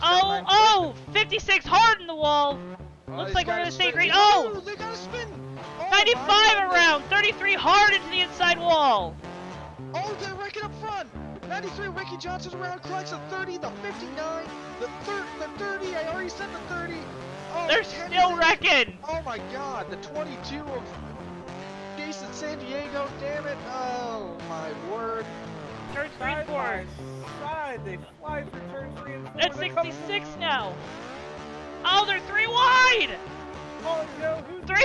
Oh, 56 hard in the wall. Looks like we're gonna stay green. Oh, they got a spin. 95 around, 33 hard into the inside wall. Oh, they're wrecking up front. 93, Ricky Johnson's around, collects a 30, the 59, the 30, I already said the 30. Oh, They're still wrecking. Oh my God, the 22 of Jason San Diego, damn it. Oh my word. Turn 3 and 4. Side, they fly for turn 3 and 4. That's 66 now. Oh, they're 3 wide. Oh, Joe, who's 3.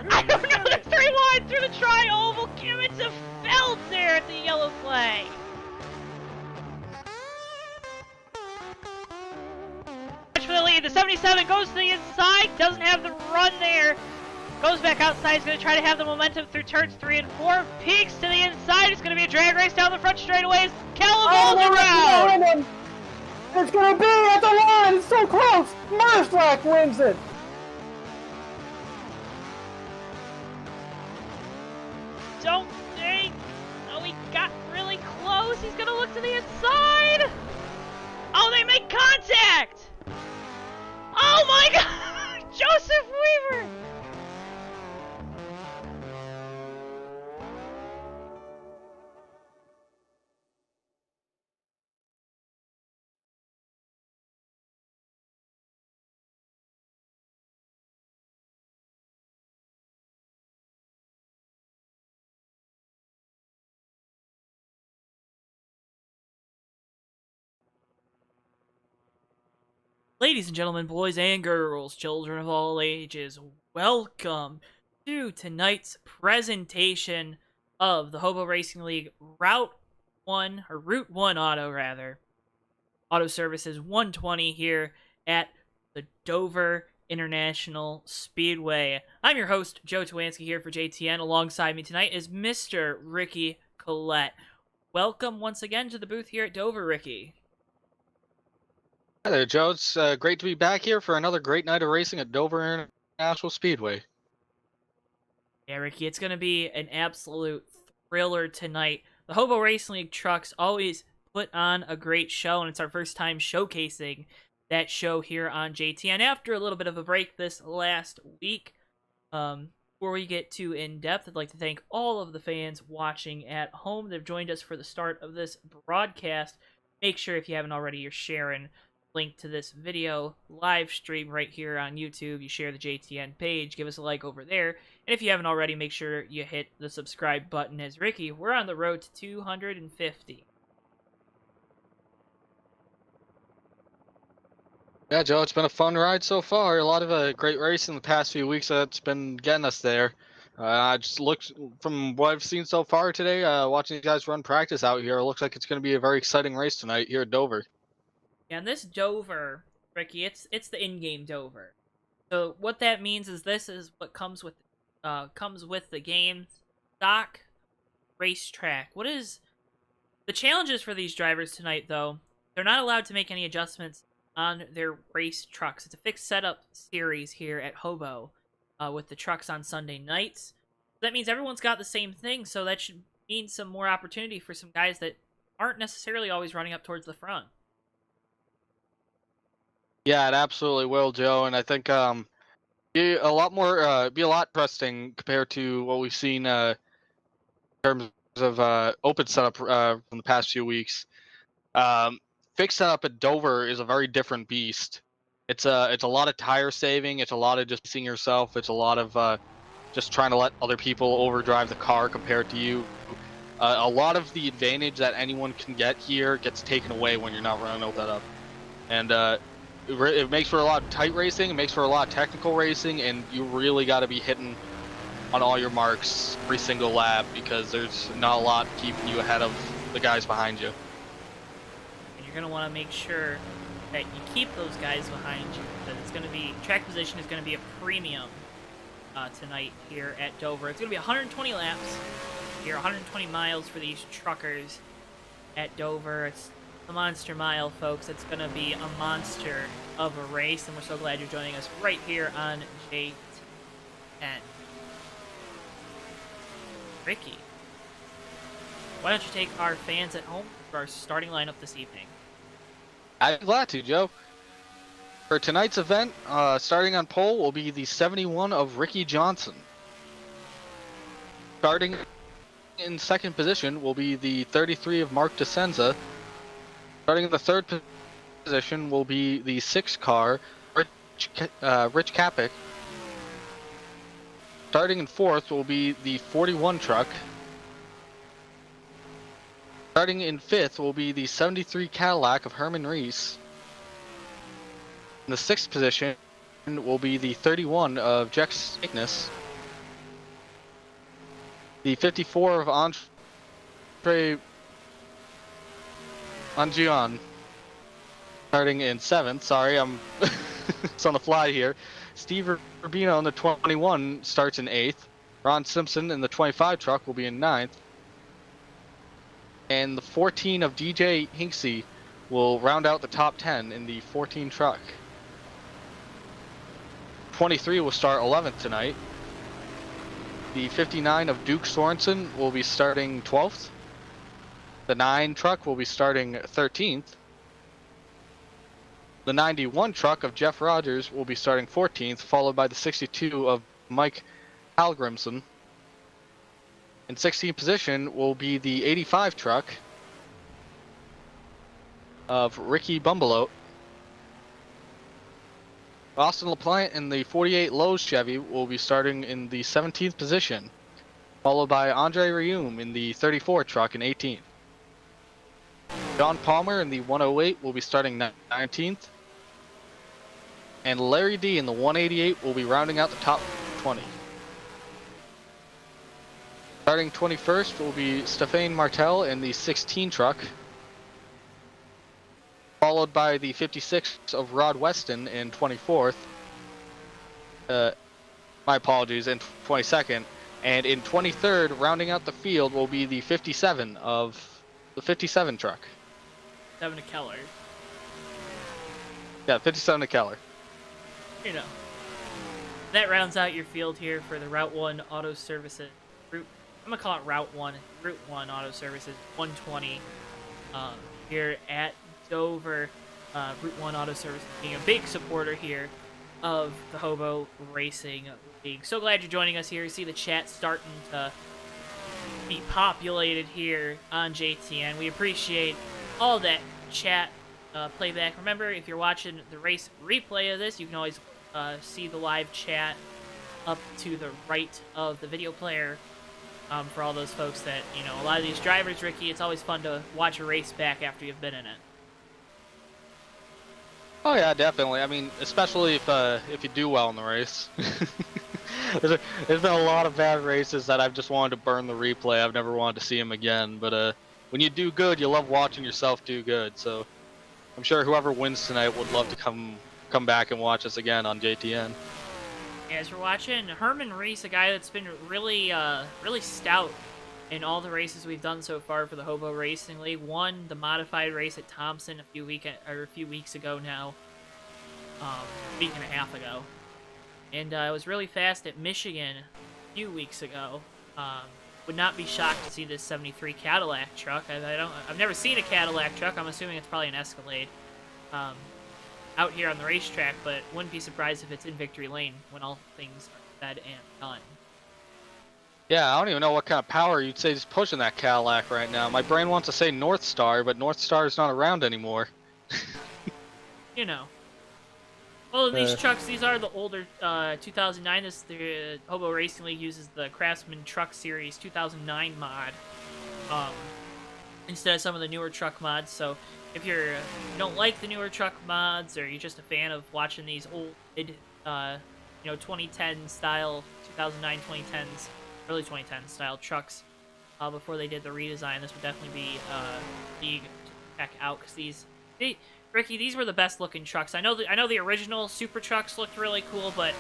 there? I don't know. They're 3 wide through the tri-oval. Give it to Feld there at the yellow flag. For the lead, the 77 goes to the inside, doesn't have the run there. Goes back outside, he's going to try to have the momentum through turns 3 and 4. Peaks to the inside, it's going to be a drag race down the front straightaways. Callum goes around. It's going to be at the line, it's so close. Murslack wins it. Don't think. Oh, he got really close. He's going to look to the inside. Oh, they make contact. Oh my God, Joseph Weaver. Ladies and gentlemen, boys and girls, children of all ages, welcome to tonight's presentation of the HOBO Racing League Route 1 Auto Services 120 here at the Dover International Speedway. I'm your host, Joe Towanski, here for JTN. Alongside me tonight is Mr. Ricky Collette. Welcome once again to the booth here at Dover, Ricky. Hi there, Joe. It's great to be back here for another great night of racing at Dover International Speedway. Yeah, Ricky, it's going to be an absolute thriller tonight. The HOBO Racing League trucks always put on a great show, and it's our first time showcasing that show here on JTN after a little bit of a break this last week. Before we get too in-depth, I'd like to thank all of the fans watching at home that have joined us for the start of this broadcast. Make sure, if you haven't already, you're sharing link to this video live stream right here on YouTube. You share the JTN page, give us a like over there, and if you haven't already, make sure you hit the subscribe button. As Ricky, we're on the road to 250. Yeah, Joe, it's been a fun ride so far. A lot of great racing the past few weeks that's been getting us there. I just looked from what I've seen so far today, watching you guys run practice out here. It looks like it's going to be a very exciting race tonight here at Dover. Yeah, and this Dover, Ricky, it's the in-game Dover. So what that means is this is what comes with the game, stock racetrack. What is the challenges for these drivers tonight, though? They're not allowed to make any adjustments on their race trucks. It's a fixed setup series here at HOBO with the trucks on Sunday nights. That means everyone's got the same thing, so that should mean some more opportunity for some guys that aren't necessarily always running up towards the front. Yeah, it absolutely will, Joe, and I think be a lot interesting compared to what we've seen in terms of open setup from the past few weeks. Fixed setup at Dover is a very different beast. It's a lot of tire saving. It's a lot of just seeing yourself. It's a lot of just trying to let other people overdrive the car compared to you. A lot of the advantage that anyone can get here gets taken away when you're not running open setup, and it makes for a lot of tight racing. It makes for a lot of technical racing, and you really got to be hitting on all your marks every single lap because there's not a lot keeping you ahead of the guys behind you. And you're going to want to make sure that you keep those guys behind you. That it's going to be, track position is going to be a premium tonight here at Dover. It's going to be 120 laps here, 120 miles for these truckers at Dover. It's a monster mile, folks. It's going to be a monster of a race, and we're so glad you're joining us right here on JTN. Ricky, why don't you take our fans at home for our starting lineup this evening? I'm glad to, Joe. For tonight's event, starting on pole will be the 71 of Ricky Johnson. Starting in second position will be the 33 of Mark DeSenza. Starting in the third position will be the 6 car, Rich Capek. Starting in fourth will be the 41 truck. Starting in fifth will be the 73 Cadillac of Herman Reese. In the sixth position will be the 31 of Jex Ignis. The 54 of Andre Angion. Starting in seventh, sorry, I'm it's on the fly here. Steve Rubino in the 21 starts in eighth. Ron Simpson in the 25 truck will be in ninth. And the 14 of DJ Hinksey will round out the top 10 in the 14 truck. 23 will start 11th tonight. The 59 of Duke Sorensen will be starting 12th. The 9 truck will be starting 13th. The 91 truck of Jeff Rogers will be starting 14th, followed by the 62 of Mike Halgrimson. In 16th position will be the 85 truck of Ricky Bumbelote. Austin LaPlante in the 48 Lowe's Chevy will be starting in the 17th position, followed by Andre Rieume in the 34 truck in 18th. John Palmer in the 108 will be starting 19th. And Larry D in the 188 will be rounding out the top 20. Starting 21st will be Stéphane Martel in the 16 truck, followed by the 56 of Rod Weston in 24th. My apologies, in 22nd. And in 23rd, rounding out the field will be the 57 of the 57 truck. 7 to Keller. Yeah, 57 to Keller. You know. That rounds out your field here for the Route 1 Auto Services. I'm going to call it Route 1. Route 1 Auto Services 120 here at Dover. Route 1 Auto Services being a big supporter here of the HOBO Racing League. So glad you're joining us here. You see the chat starting to be populated here on JTN. We appreciate all that chat playback. Remember, if you're watching the race replay of this, you can always see the live chat up to the right of the video player. For all those folks that, you know, a lot of these drivers, Ricky, it's always fun to watch a race back after you've been in it. Oh yeah, definitely. I mean, especially if you do well in the race. There's been a lot of bad races that I've just wanted to burn the replay. I've never wanted to see them again. But when you do good, you love watching yourself do good. So I'm sure whoever wins tonight would love to come back and watch us again on JTN. As we're watching Herman Reese, a guy that's been really stout in all the races we've done so far for the HOBO Racing League. Won the modified race at Thompson a few weeks ago now, a week and a half ago, and was really fast at Michigan a few weeks ago. Would not be shocked to see this 73 Cadillac truck. I've never seen a Cadillac truck. I'm assuming it's probably an Escalade. Out here on the racetrack, but wouldn't be surprised if it's in Victory Lane when all things are said and done. Yeah, I don't even know what kind of power you'd say is pushing that Cadillac right now. My brain wants to say North Star, but North Star is not around anymore. You know. Well, these trucks, these are the older 2009. The HOBO Racing League uses the Craftsman Truck Series 2009 mod instead of some of the newer truck mods. So if you don't like the newer truck mods, or you're just a fan of watching these old, 2010 style, 2009, 2010s, early 2010 style trucks, before they did the redesign, this would definitely be to check out, because Ricky, these were the best looking trucks. I know the original Super trucks looked really cool, but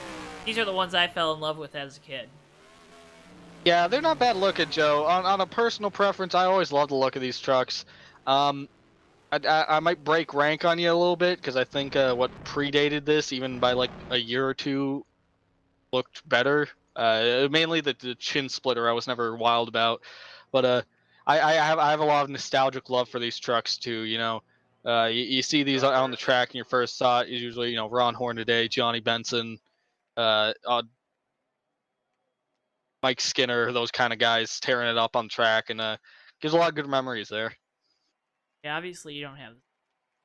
these are the ones I fell in love with as a kid. Yeah, they're not bad looking, Joe. On a personal preference, I always love the look of these trucks. I might break rank on you a little bit, because I think what predated this, even by like a year or two, looked better. Mainly the chin splitter I was never wild about, but I have a lot of nostalgic love for these trucks too. You know, You see these out on the track, and your first thought is usually, you know, Ron Hornaday, Johnny Benson, Mike Skinner, those kind of guys tearing it up on track, and gives a lot of good memories there. Yeah, obviously you don't have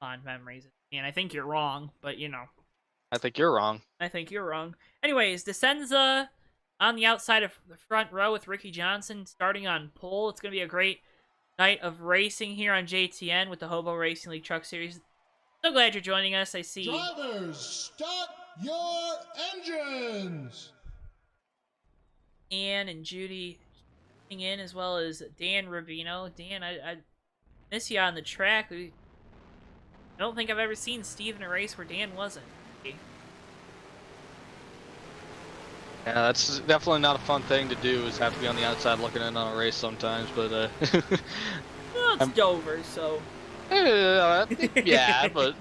fond memories, and I think you're wrong, but you know. I think you're wrong. I think you're wrong. Anyways, Descenza on the outside of the front row with Ricky Johnson starting on pole. It's going to be a great night of racing here on JTN with the HOBO Racing League Truck Series. So glad you're joining us. I see Drivers, start your engines! Ann and Judy in, as well as Dan Rubino. Dan, I miss you on the track. I don't think I've ever seen Steve in a race where Dan wasn't. Yeah, that's definitely not a fun thing to do, is have to be on the outside looking in on a race sometimes, but Well, it's Dover, so... yeah, but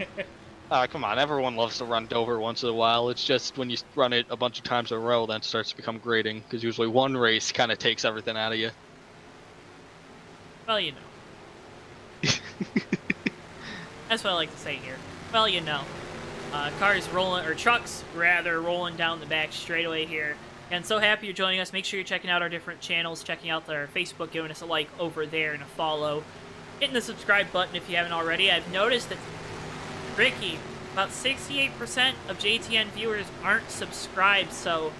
come on, everyone loves to run Dover once in a while. It's just when you run it a bunch of times in a row, then it starts to become grating, because usually one race kind of takes everything out of you. Well, you know. That's what I like to say here. Well, you know. Cars rolling, or trucks rather, rolling down the back straightaway here. And so happy you're joining us. Make sure you're checking out our different channels, checking out our Facebook, giving us a like over there and a follow. Hitting the subscribe button if you haven't already. I've noticed that, Ricky, about 68% of JTN viewers aren't subscribed, so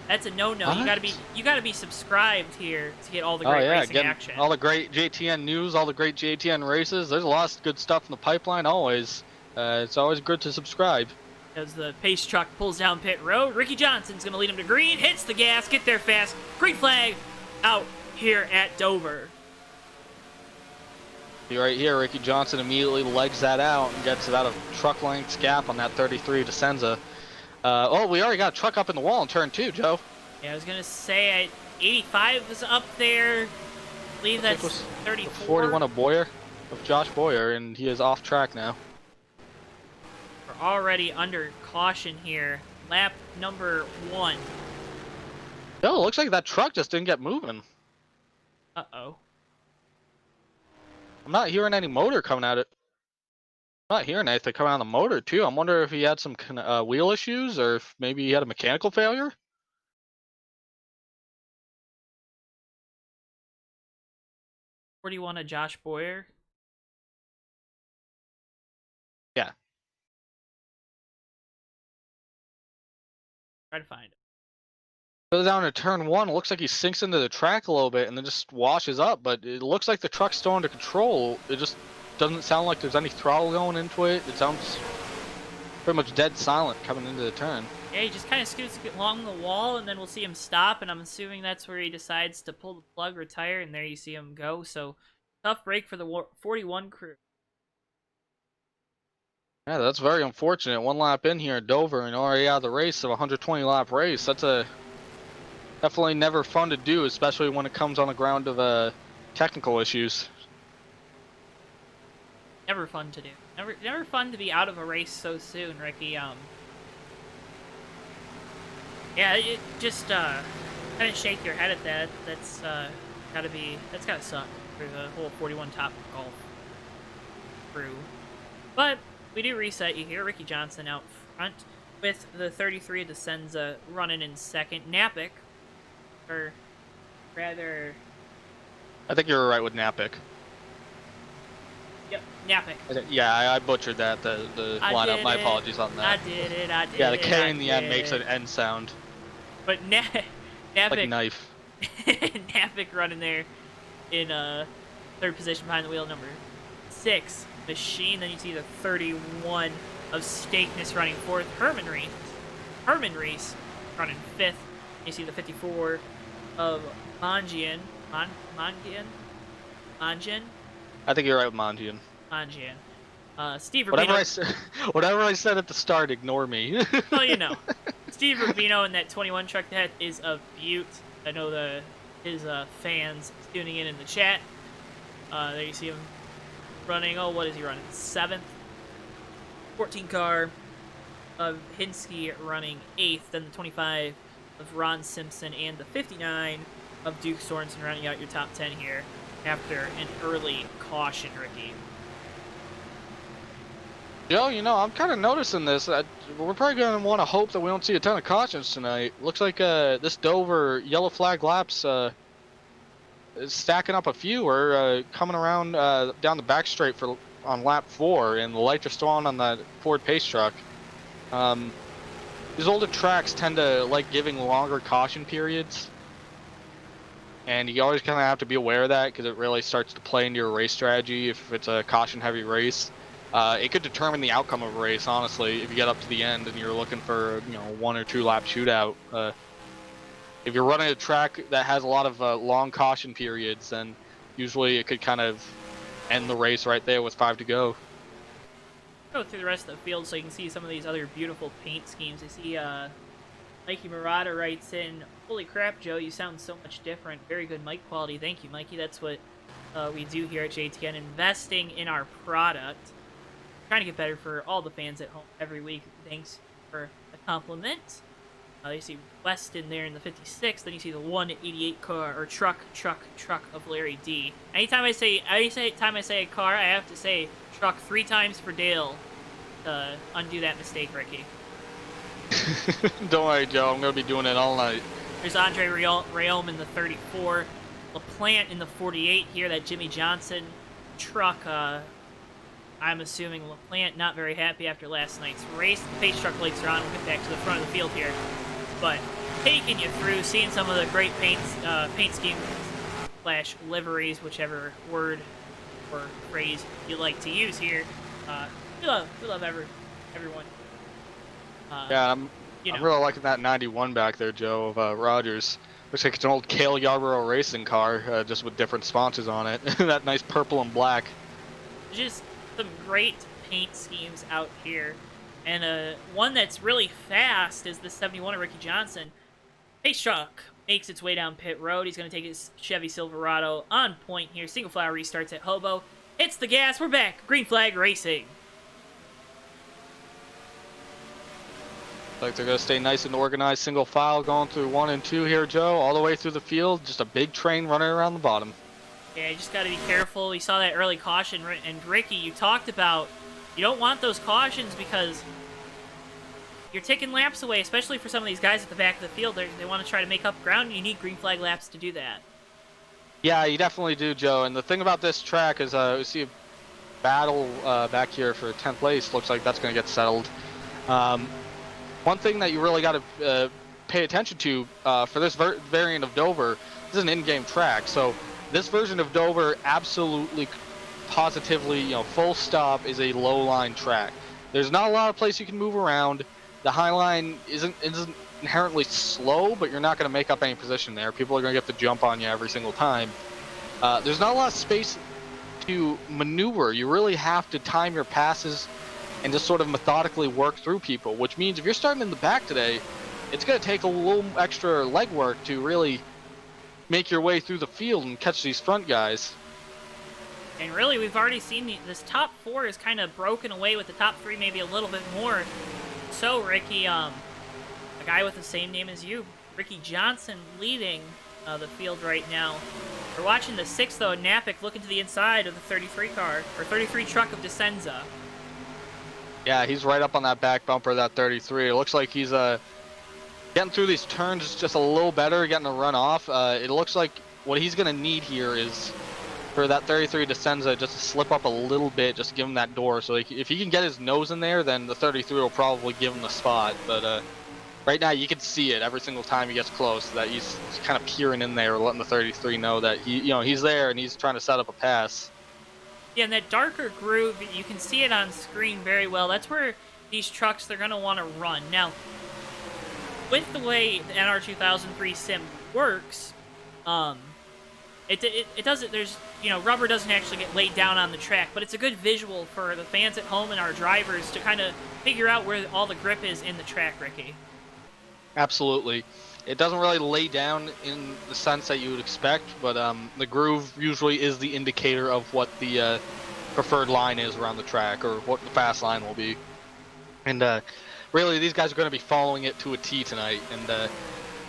that's a no-no. You gotta be subscribed here to get all the great racing action. All the great JTN news, all the great JTN races. There's a lot of good stuff in the pipeline always. It's always good to subscribe. As the pace truck pulls down pit road, Ricky Johnson's going to lead him to green, hits the gas, get there fast. Green flag out here at Dover. Right here, Ricky Johnson immediately legs that out and gets about a truck length gap on that 33 Descenza. Oh, we already got a truck up in the wall in turn 2, Joe. Yeah, I was going to say 85 is up there. I believe that's 34. 41 of Boyer, of Josh Boyer, and he is off track now. We're already under caution here. Lap number 1. Oh, it looks like that truck just didn't get moving. Uh-oh. I'm not hearing any motor coming out of it. I'm not hearing anything coming out of the motor, too. I'm wondering if he had some wheel issues, or if maybe he had a mechanical failure. 41 of Josh Boyer. Yeah. Try to find it. Goes down to turn 1. It looks like he sinks into the track a little bit and then just washes up, but it looks like the truck's still under control. It just doesn't sound like there's any throttle going into it. It sounds pretty much dead silent coming into the turn. Yeah, he just kind of scoots along the wall, and then we'll see him stop, and I'm assuming that's where he decides to pull the plug, retire, and there you see him go. So, tough break for the 41 crew. Yeah, that's very unfortunate. 1 lap in here at Dover and already out of the race of a 120-lap race. That's definitely never fun to do, especially when it comes on the ground of technical issues. Never fun to do. Never fun to be out of a race so soon, Ricky. Yeah, it just kind of shake your head at that. That's gotta suck for the whole 41 Top Golf crew. But we do reset you here. Ricky Johnson out front with the 33 Descenza running in second. Napic, or rather... I think you're right with Napic. Yep, Napic. Yeah, I butchered that, the lineup. My apologies on that. I did it. Yeah, the K in the end makes an N sound. But Napic... Like knife. Napic running there in third position behind the wheel, number 6. Machine. Then you see the 31 of Stakeness running fourth. Herman Reese running fifth. You see the 54 of Mangian. Mangian? I think you're right with Mangian. Steve Rubino. Whatever I said at the start, ignore me. Well, you know. Steve Rubino in that 21 truck, that is a beaut. I know his fans tuning in the chat. There you see him running. Oh, what is he running? 7th. 14 car of Hinsky running 8th. Then the 25 of Ron Simpson and the 59 of Duke Sorensen rounding out your top 10 here after an early caution, Ricky. Joe, I'm kind of noticing this. We're probably going to want to hope that we don't see a ton of cautions tonight. Looks like this Dover yellow flag laps is stacking up a few. We're coming around down the back straight on lap 4, and the lights are still on that Ford pace truck. These older tracks tend to like giving longer caution periods, and you always kind of have to be aware of that because it really starts to play into your race strategy if it's a caution-heavy race. It could determine the outcome of a race, honestly, if you get up to the end and you're looking for, 1 or 2 lap shootout. If you're running a track that has a lot of long caution periods, then usually it could kind of end the race right there with 5 to go. Go through the rest of the field so you can see some of these other beautiful paint schemes. I see Mikey Murata writes in, "Holy crap, Joe, you sound so much different. Very good mic quality." Thank you, Mikey. That's what we do here at JTN, investing in our product. Trying to get better for all the fans at home every week. Thanks for the compliment. You see Weston there in the 56. Then you see the 188 car or truck of Larry D. Anytime I say a car, I have to say truck 3 times for Dale to undo that mistake, Ricky. Don't worry, Joe. I'm going to be doing it all night. There's Andre Rayome in the 34. LaPlante in the 48 here. That Jimmy Johnson truck. I'm assuming LaPlante not very happy after last night's race. The pace truck lights are on. We'll get back to the front of the field here. But taking you through, seeing some of the great paint schemes / liveries, whichever word or phrase you like to use here. We love everyone. Yeah, I'm really liking that 91 back there, Joe, of Rogers. Looks like it's an old Cale Yarborough racing car, just with different sponsors on it. That nice purple and black. Just some great paint schemes out here. And one that's really fast is the 71 of Ricky Johnson. Pace truck makes its way down pit road. He's going to take his Chevy Silverado on point here. Single file restarts at Hobo. Hits the gas. We're back. Green flag racing. Like they're going to stay nice and organized, single file going through 1 and 2 here, Joe, all the way through the field. Just a big train running around the bottom. Yeah, you just got to be careful. We saw that early caution, and Ricky, you talked about you don't want those cautions because you're taking laps away, especially for some of these guys at the back of the field. They want to try to make up ground, and you need green flag laps to do that. Yeah, you definitely do, Joe. And the thing about this track is we see a battle back here for 10th place. Looks like that's going to get settled. One thing that you really got to pay attention to for this variant of Dover, this is an in-game track. So this version of Dover absolutely, positively, full stop is a low-line track. There's not a lot of place you can move around. The high line isn't inherently slow, but you're not going to make up any position there. People are going to get to jump on you every single time. There's not a lot of space to maneuver. You really have to time your passes and just sort of methodically work through people, which means if you're starting in the back today, it's going to take a little extra legwork to really make your way through the field and catch these front guys. And really, we've already seen this top 4 is kind of broken away, with the top 3 maybe a little bit more. So, Ricky, a guy with the same name as you, Ricky Johnson, leading the field right now. We're watching the 6th, though, Napick looking to the inside of the 33 car, or 33 truck of Descenza. Yeah, he's right up on that back bumper of that 33. It looks like he's getting through these turns just a little better, getting a run off. It looks like what he's going to need here is for that 33 Descenza just to slip up a little bit, just to give him that door. So if he can get his nose in there, then the 33 will probably give him the spot. But right now you can see it every single time he gets close, that he's kind of peering in there, letting the 33 know that he's there and he's trying to set up a pass. Yeah, and that darker groove, you can see it on screen very well. That's where these trucks, they're going to want to run. Now, with the way the NR 2003 sim works, it doesn't, there's, rubber doesn't actually get laid down on the track, but it's a good visual for the fans at home and our drivers to kind of figure out where all the grip is in the track, Ricky. Absolutely. It doesn't really lay down in the sense that you would expect, but the groove usually is the indicator of what the preferred line is around the track, or what the fast line will be. And really, these guys are going to be following it to a T tonight. And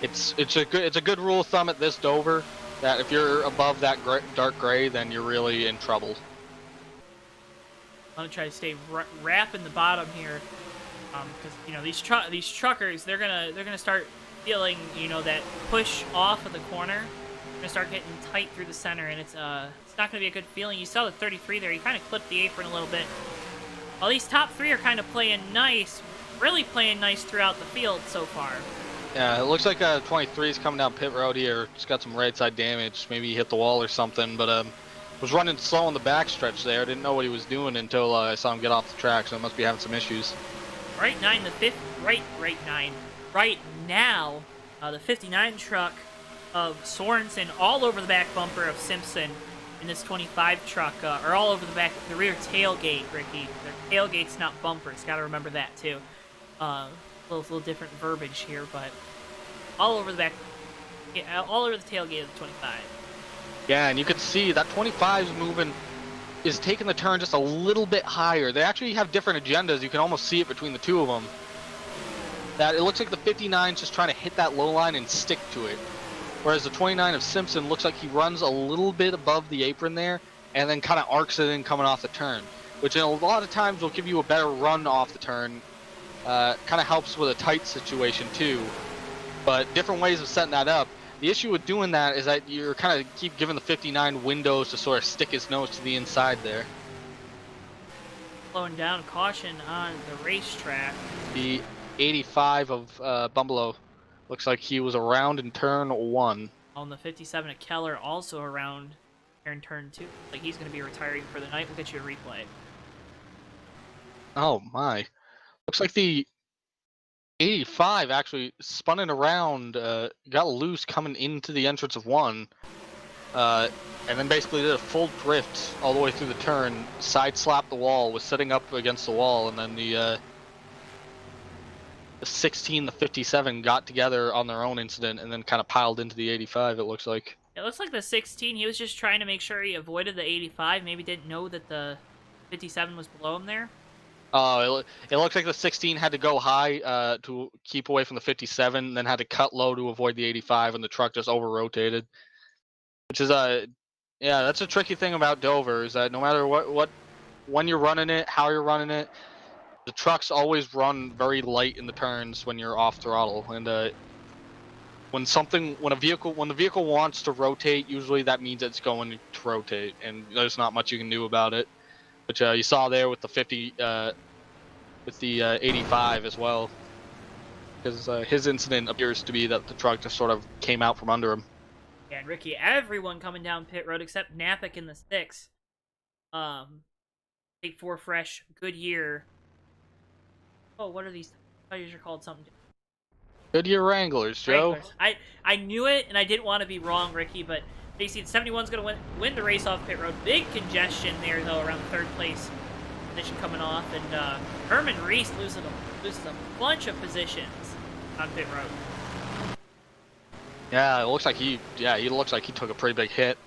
it's a good rule of thumb at this Dover that if you're above that dark gray, then you're really in trouble. I'm gonna try to stay wrapping the bottom here, because you know these truckers they're gonna start feeling that push off of the corner. They're gonna start getting tight through the center, and it's not gonna be a good feeling. You saw the 33 there; he kind of clipped the apron a little bit. While these top three are kind of playing nice, really playing nice throughout the field so far. Yeah, it looks like 23 is coming down pit road here. Just got some right side damage. Maybe he hit the wall or something, but was running slow on the backstretch there. Didn't know what he was doing until I saw him get off the track, so he must be having some issues. Right now, the 59 truck of Sorensen all over the back bumper of Simpson, and this 25 truck are all over the rear tailgate, Ricky. Their tailgate's not bumpers. Got to remember that too. Little different verbiage here, but all over the back, all over the tailgate of the 25. Yeah, and you can see that 25 is taking the turn just a little bit higher. They actually have different agendas. You can almost see it between the two of them. That it looks like the 59's just trying to hit that low line and stick to it. Whereas the 29 of Simpson looks like he runs a little bit above the apron there and then kind of arcs it in coming off the turn, which in a lot of times will give you a better run off the turn. Kind of helps with a tight situation too. But different ways of setting that up. The issue with doing that is that you're kind of keep giving the 59 windows to sort of stick his nose to the inside there. Slowing down, caution on the racetrack. The 85 of Bumbalo looks like he was around in turn 1. On the 57 of Keller, also around here in turn 2. Like he's going to be retiring for the night. We'll get you a replay. Oh my. Looks like the 85 actually spun it around, got loose coming into the entrance of 1, and then basically did a full drift all the way through the turn, side slapped the wall, was sitting up against the wall, and then the 16, the 57 got together on their own incident and then kind of piled into the 85, it looks like. It looks like the 16, he was just trying to make sure he avoided the 85, maybe didn't know that the 57 was below him there. Oh, it looks like the 16 had to go high to keep away from the 57, then had to cut low to avoid the 85, and the truck just over-rotated. Which is, yeah, that's a tricky thing about Dover, is that no matter when you're running it, how you're running it, the trucks always run very light in the turns when you're off throttle. And when the vehicle wants to rotate, usually that means it's going to rotate, and there's not much you can do about it. Which you saw there with the 50, with the 85 as well, because his incident appears to be that the truck just sort of came out from under him. Yeah, and Ricky, everyone coming down pit road except Napick in the 6. 8-4 fresh, Goodyear. Oh, what are these? These are called something. Goodyear Wranglers, Joe. Wranglers. I knew it, and I didn't want to be wrong, Ricky, but they see 71's going to win the race off pit road. Big congestion there, though, around the third place position coming off, and Herman Reese loses a bunch of positions on pit road. Yeah, it looks like he took a pretty big hit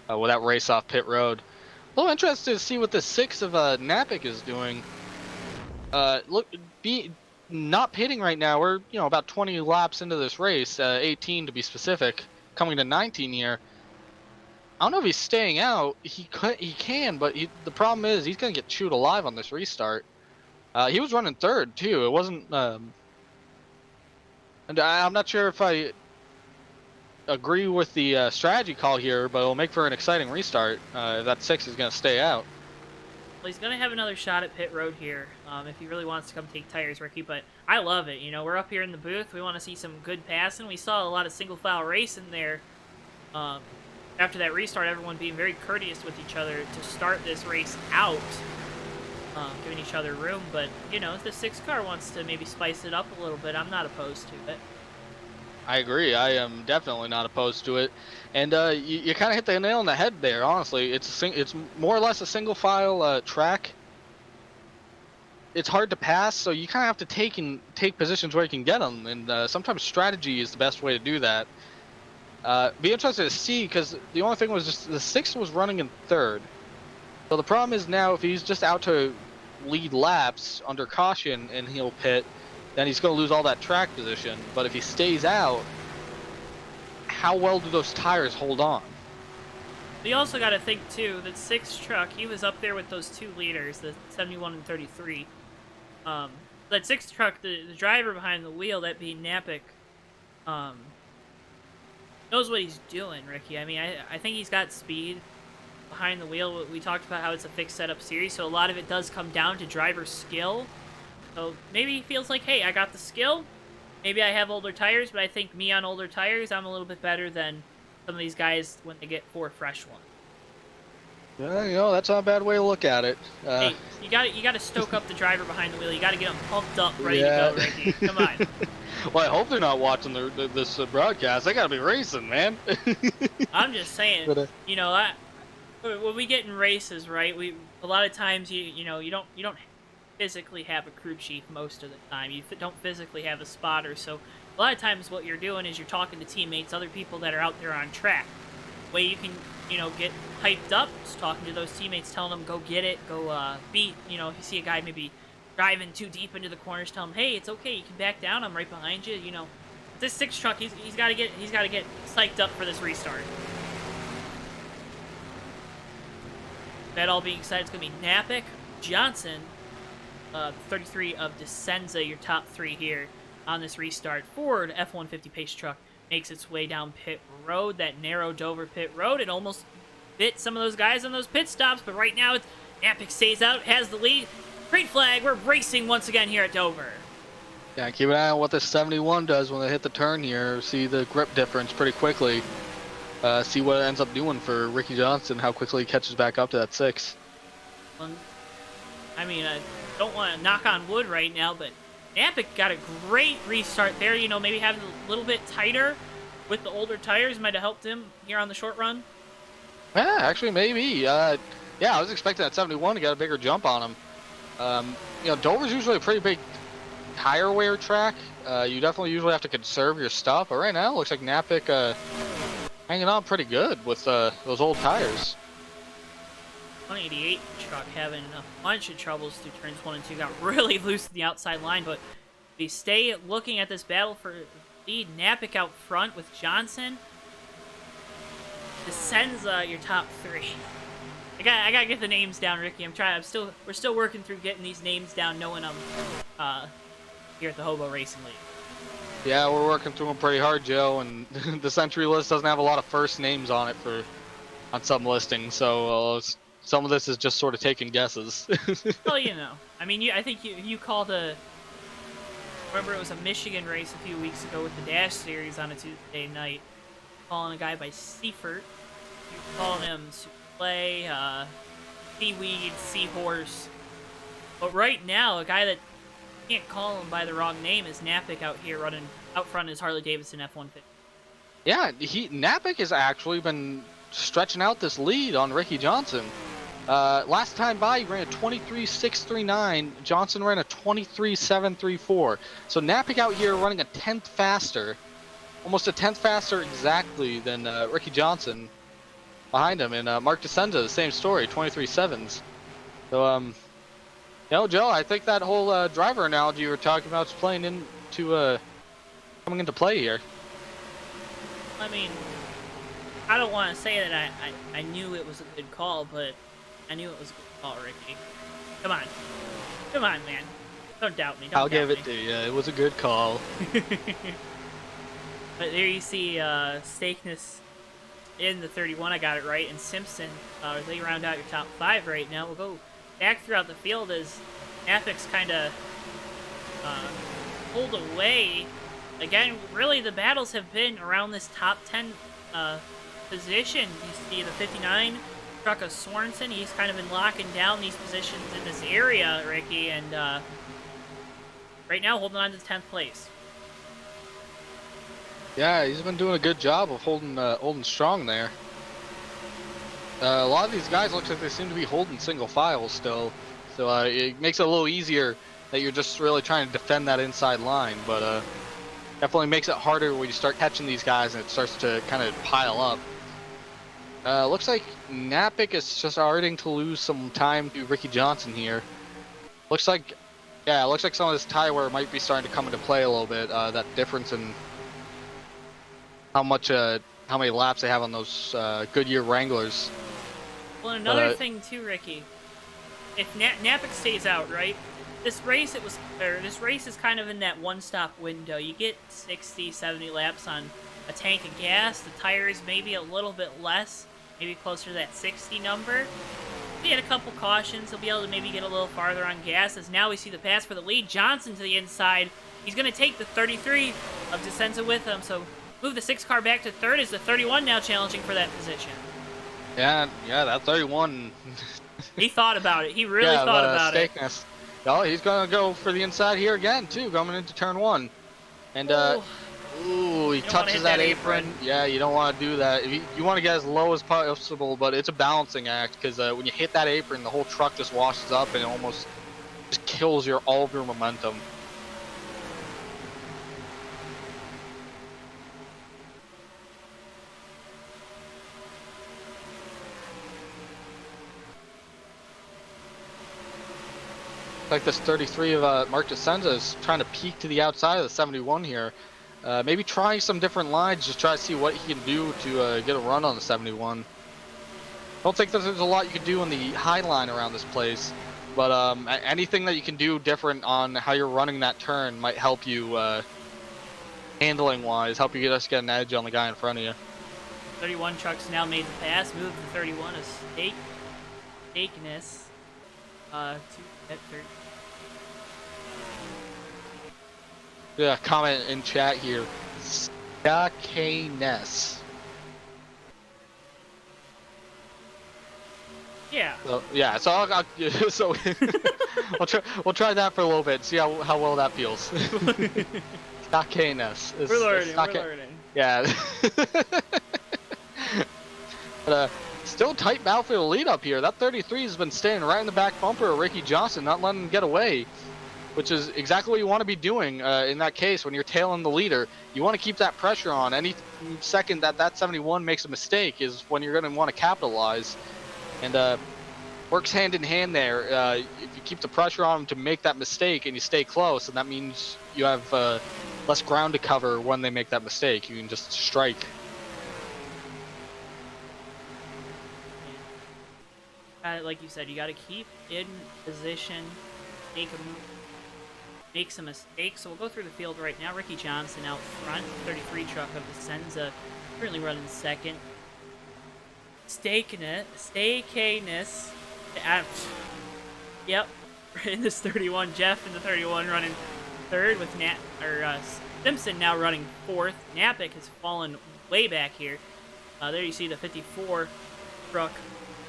with that race off pit road. A little interested to see what the 6 of Napick is doing. Not pitting right now. We're about 20 laps into this race, 18 to be specific, coming to 19 here. I don't know if he's staying out. He can, but the problem is he's gonna get chewed alive on this restart. He was running third too. It wasn't. And I'm not sure if I agree with the strategy call here, but it'll make for an exciting restart. If that 6 is gonna stay out. Well, he's going to have another shot at pit road here if he really wants to come take tires, Ricky, but I love it. We're up here in the booth. We want to see some good passing. We saw a lot of single-file racing there. After that restart, everyone being very courteous with each other to start this race out, giving each other room. But, if the 6 car wants to maybe spice it up a little bit, I'm not opposed to it. I agree. I am definitely not opposed to it, and you kind of hit the nail on the head there. Honestly, it's more or less a single file track. It's hard to pass, so you kind of have to take positions where you can get them, and sometimes strategy is the best way to do that. Be interested to see, because the only thing was just the 6 was running in third, so the problem is now if he's just out to lead laps under caution and he'll pit, then he's going to lose all that track position. But if he stays out, how well do those tires hold on? You also got to think, too, that 6 truck, he was up there with those 2 leaders, the 71 and 33. That 6 truck, the driver behind the wheel, that being Napic, knows what he's doing, Ricky. I mean, I think he's got speed behind the wheel. We talked about how it's a fixed setup series, so a lot of it does come down to driver skill. So maybe he feels like, hey, I got the skill. Maybe I have older tires, but I think me on older tires, I'm a little bit better than some of these guys when they get 4 fresh ones. Yeah, that's not a bad way to look at it. Hey, you got to stoke up the driver behind the wheel. You got to get him pumped up, ready to go, Ricky. Come on. Well, I hope they're not watching this broadcast. They got to be racing, man. I'm just saying, But, you know, when we get in races, right? A lot of times you don't physically have a crew chief most of the time. You don't physically have a spotter, so a lot of times what you're doing is you're talking to teammates, other people that are out there on track. The way you can, get hyped up is talking to those teammates, telling them go get it, go beat. If you see a guy maybe driving too deep into the corners, tell him, hey, it's okay, you can back down. I'm right behind you. This 6 truck, he's got to get psyched up for this restart. That all being said, it's gonna be Napic, Johnson, 33 of Descenza, your top 3 here on this restart. Ford F-150 pace truck makes its way down pit road, that narrow Dover pit road. It almost bit some of those guys on those pit stops, but right now Napic stays out, has the lead. Green flag, we're racing once again here at Dover. Yeah, keep an eye on what this 71 does when they hit the turn here. See the grip difference pretty quickly. See what it ends up doing for Ricky Johnson, how quickly he catches back up to that 6. I mean, I don't want to knock on wood right now, but Napic got a great restart there. Maybe having a little bit tighter with the older tires might have helped him here on the short run. Yeah, actually, maybe. Yeah, I was expecting that 71 to get a bigger jump on him. Dover's usually a pretty big tire wear track. You definitely usually have to conserve your stuff, but right now it looks like Napic hanging on pretty good with those old tires. 188 truck having a bunch of troubles through turns 1 and 2. Got really loose in the outside line, but we stay looking at this battle for lead. Napic out front with Johnson. Descenza, your top 3. I gotta get the names down, Ricky. We're still working through getting these names down, knowing them here at the HOBO Racing League. Yeah, we're working through them pretty hard, Joe, and the century list doesn't have a lot of first names on it on some listings, so some of this is just sort of taking guesses. Well, I mean, I think you called remember it was a Michigan race a few weeks ago with the Dash Series on a Tuesday night, calling a guy by Seifert. You were calling him Souffle, Seaweed, Seahorse. But right now, a guy that can't call him by the wrong name is Napic out here running out front his Harley-Davidson F-150. Yeah, Napic has actually been stretching out this lead on Ricky Johnson. Last time by, he ran a 23.639. Johnson ran a 23.734. So Napic out here running a 10th faster, almost a 10th faster exactly than Ricky Johnson behind him. And Mark Descenza, the same story, 23.7s. So, Joe, I think that whole driver analogy you were talking about is playing into coming into play here. I mean, I don't want to say that I knew it was a good call, but I knew it was a good call, Ricky. Come on, man. Don't doubt me. I'll give it to you. It was a good call. But there you see Stakeness in the 31. I got it right. And Simpson, they round out your top 5 right now. We'll go back throughout the field as Napic's kind of pulled away. Again, really the battles have been around this top 10 position. You see the 59 truck of Sorensen. He's kind of been locking down these positions in this area, Ricky, and right now holding on to 10th place. Yeah, he's been doing a good job of holding strong there. A lot of these guys looks like they seem to be holding single file still, so it makes it a little easier that you're just really trying to defend that inside line, but definitely makes it harder when you start catching these guys and it starts to kind of pile up. Looks like Napic is just starting to lose some time to Ricky Johnson here. Looks like some of this tire wear might be starting to come into play a little bit. That difference in how how many laps they have on those Goodyear Wranglers. Well, another thing too, Ricky. If Napick stays out, right? This race is kind of in that one-stop window. You get 60, 70 laps on a tank of gas. The tires maybe a little bit less, maybe closer to that 60 number. If he had a couple cautions, he'll be able to maybe get a little farther on gas. As now we see the pass for the lead. Johnson to the inside. He's going to take the 33 of DeSenza with him. So move the 6 car back to third. Is the 31 now challenging for that position? Yeah, that 31. He thought about it. He really thought about it. Oh, he's going to go for the inside here again, too, coming into turn 1. And, he touches that apron. Yeah, you don't want to do that. You want to get as low as possible, but it's a balancing act, because when you hit that apron, the whole truck just washes up and it almost just kills all of your momentum. Like this 33 of Mark DeSenza is trying to peek to the outside of the 71 here. Maybe try some different lines, just try to see what he can do to get a run on the 71. I don't think there's a lot you can do on the high line around this place, but anything that you can do different on how you're running that turn might help you handling-wise, help you get an edge on the guy in front of you. 31 trucks now made the pass, moved the 31 of Stakeness to that 30. Yeah, comment in chat here. Stakeness. Yeah. So, yeah, so so we'll try that for a little bit, see how well that feels. Stakeness. We're learning. Yeah. But still tight battle for the lead up here. That 33 has been staying right in the back bumper of Ricky Johnson, not letting him get away, which is exactly what you want to be doing in that case when you're tailing the leader. You want to keep that pressure on. Any second that 71 makes a mistake is when you're going to want to capitalize. And works hand in hand there. If you keep the pressure on him to make that mistake and you stay close, and that means you have less ground to cover when they make that mistake. You can just strike. Like you said, you got to keep in position, make some mistakes. So we'll go through the field right now. Ricky Johnson out front, 33 truck of DeSenza, currently running second. Stakeness. Yep, in this 31. Jeff in the 31 running third with Simpson now running fourth. Napick has fallen way back here. There you see the 54 truck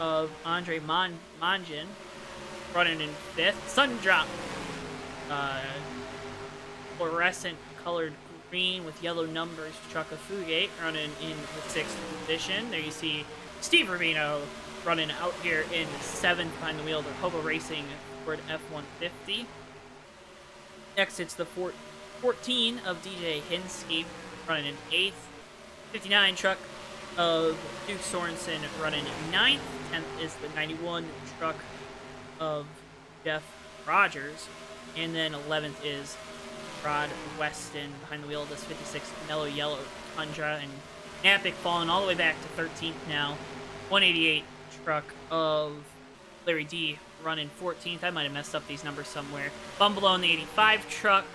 of Andre Monjin running in fifth. Sun drop. Fluorescent colored green with yellow numbers truck of Fugate running in the sixth position. There you see Steve Rubino running out here in seventh behind the wheel of the HOBO Racing Ford F-150. Next, it's the 14 of DJ Hinsky running in eighth. 59 truck of Duke Sorensen running ninth. 10th is the 91 truck of Jeff Rogers. And then 11th is Rod Weston behind the wheel of this 56 Mellow Yellow Tundra. And Napick falling all the way back to 13th now. 188 truck of Larry D running 14th. I might have messed up these numbers somewhere. Bumbelow in the 85 truck.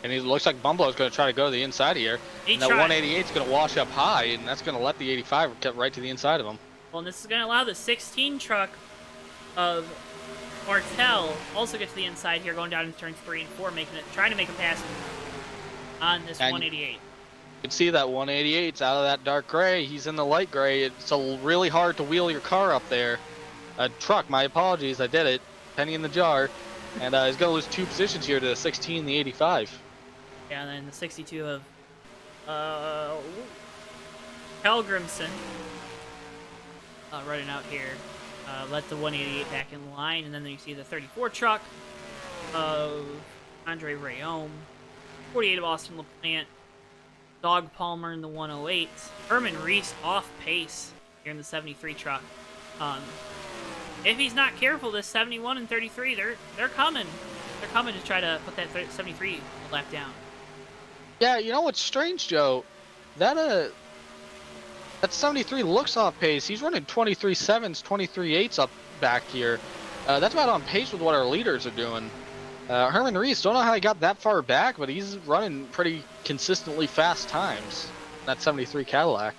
And it looks like Bumblow's going to try to go to the inside here. And that 188 is going to wash up high, and that's going to let the 85 get right to the inside of him. Well, and this is going to allow the 16 truck of Martel also get to the inside here, going down into turns 3 and 4, trying to make a pass on this 188. You can see that 188's out of that dark gray. He's in the light gray. It's really hard to wheel your car up there. Truck, my apologies, I did it. Penny in the jar. And he's going to lose 2 positions here to the 16 and the 85. Yeah, and then the 62 of Helgrimson running out here. Let the 188 back in line, and then you see the 34 truck of Andre Rayome. 48 of Austin LaPlante. Dog Palmer in the 108. Herman Reese off pace here in the 73 truck. If he's not careful, this 71 and 33, they're coming. They're coming to try to put that 73 lap down. Yeah, you know what's strange, Joe? That That 73 looks off pace. He's running 23.7s, 23.8s up back here. That's about on pace with what our leaders are doing. Herman Reese, don't know how he got that far back, but he's running pretty consistently fast times. That 73 Cadillac.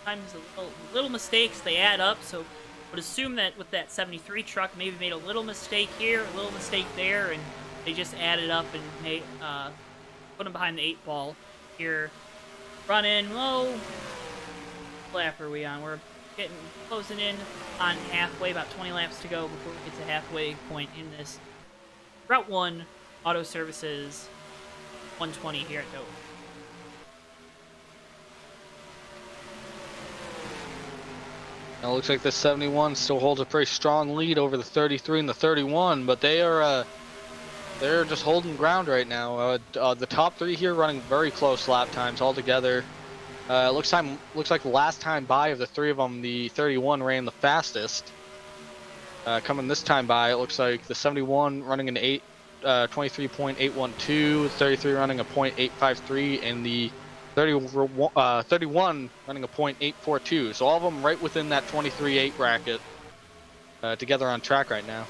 Times little mistakes, they add up, so would assume that with that 73 truck, maybe made a little mistake here, a little mistake there, and they just added up and made, put them behind the 8 ball here. Running low. What lap are we on? We're closing in on halfway, about 20 laps to go before we get to halfway point in this. Route 1, Auto Services, 120 here at Dover. Now it looks like the 71 still holds a pretty strong lead over the 33 and the 31, but they're just holding ground right now. The top 3 here running very close lap times altogether. Looks like the last time by of the 3 of them, the 31 ran the fastest. Coming this time by, it looks like the 71 running an 23.812, 33 running a .853, and the 31 running a .842. So all of them right within that 23.8 bracket together on track right now.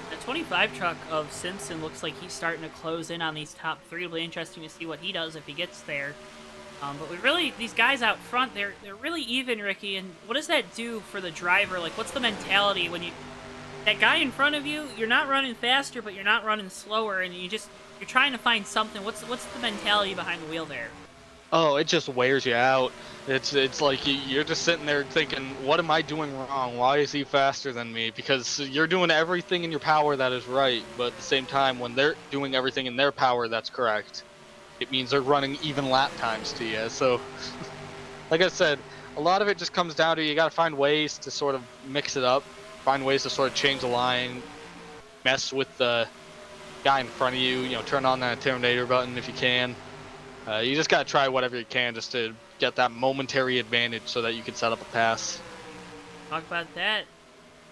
The 25 truck of Simpson looks like he's starting to close in on these top 3. It'll be interesting to see what he does if he gets there. But these guys out front, they're really even, Ricky. And what does that do for the driver? Like, what's the mentality when that guy in front of you, you're not running faster, but you're not running slower, and you're trying to find something. What's the mentality behind the wheel there? Oh, it just wears you out. It's like you're just sitting there thinking, what am I doing wrong? Why is he faster than me? Because you're doing everything in your power that is right, but at the same time, when they're doing everything in their power that's correct, it means they're running even lap times to you. So, like I said, a lot of it just comes down to you got to find ways to sort of mix it up, find ways to sort of change the line, mess with the guy in front of you, turn on that Terminator button if you can. You just got to try whatever you can just to get that momentary advantage so that you can set up a pass. Talk about that.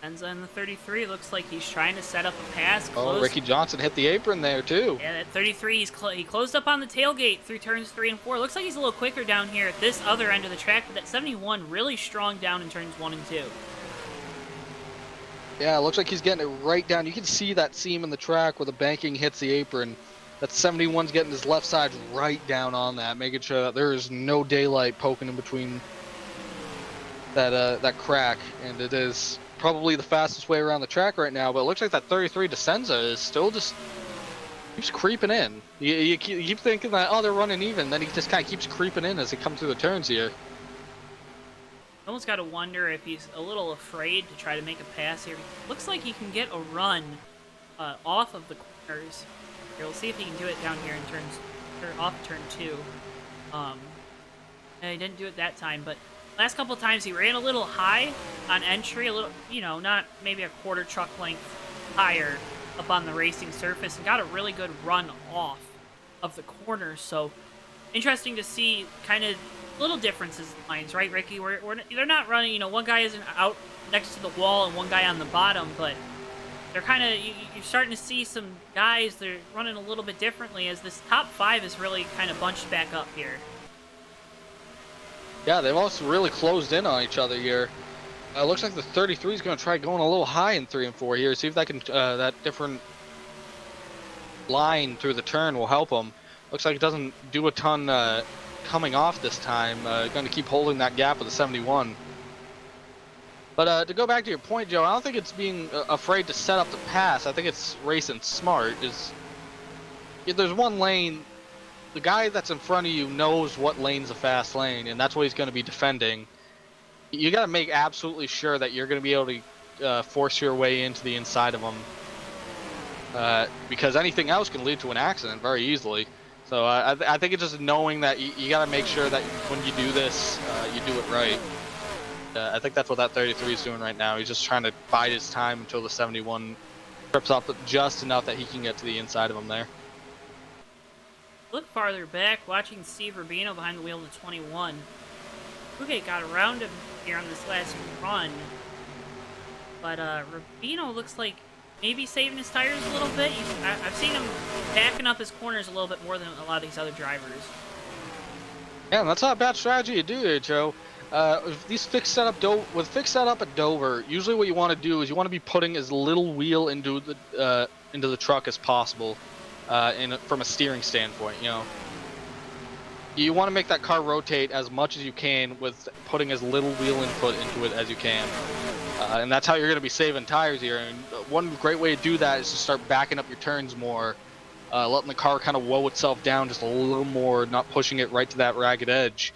Ends on the 33. Looks like he's trying to set up a pass. Oh, Ricky Johnson hit the apron there, too. Yeah, that 33, he closed up on the tailgate through turns 3 and 4. Looks like he's a little quicker down here at this other end of the track, but that 71 really strong down in turns 1 and 2. Yeah, it looks like he's getting it right down. You can see that seam in the track where the banking hits the apron. That 71's getting his left side right down on that, making sure that there is no daylight poking in between that crack. And it is probably the fastest way around the track right now, but it looks like that 33 Descenza is still just keeps creeping in. You keep thinking that, oh, they're running even, then he just kind of keeps creeping in as he comes through the turns here. Almost got to wonder if he's a little afraid to try to make a pass here. Looks like he can get a run off of the corners. Here, we'll see if he can do it down here in off turn 2. And he didn't do it that time, but last couple times he ran a little high on entry, a little, not maybe a quarter truck length higher up on the racing surface, and got a really good run off of the corners. So interesting to see kind of little differences in lines, right, Ricky? They're not running, one guy isn't out next to the wall and one guy on the bottom, but they're kind of, you're starting to see some guys, they're running a little bit differently as this top 5 is really kind of bunched back up here. Yeah, they've also really closed in on each other here. Looks like the 33 is going to try going a little high in 3 and 4 here. See if that can that different line through the turn will help him. Looks like it doesn't do a ton coming off this time. Going to keep holding that gap with the 71. But to go back to your point, Joe, I don't think it's being afraid to set up the pass. I think it's racing smart. If there's one lane, the guy that's in front of you knows what lane's a fast lane, and that's what he's going to be defending. You got to make absolutely sure that you're going to be able to force your way into the inside of him, because anything else can lead to an accident very easily. So I think it's just knowing that you got to make sure that when you do this, you do it right. I think that's what that 33 is doing right now. He's just trying to bide his time until the 71 trips up just enough that he can get to the inside of him there. Look farther back, watching Steve Rubino behind the wheel of the 21. Bugate got around him here on this last run, but Rubino looks like maybe saving his tires a little bit. I've seen him backing up his corners a little bit more than a lot of these other drivers. Yeah, that's not a bad strategy to do there, Joe. With these fixed setup at Dover, usually what you want to do is you want to be putting as little wheel into the truck as possible, from a steering standpoint. You know, you want to make that car rotate as much as you can with putting as little wheel input into it as you can, and that's how you're going to be saving tires here. And one great way to do that is to start backing up your turns more, letting the car kind of woe itself down just a little more, not pushing it right to that ragged edge.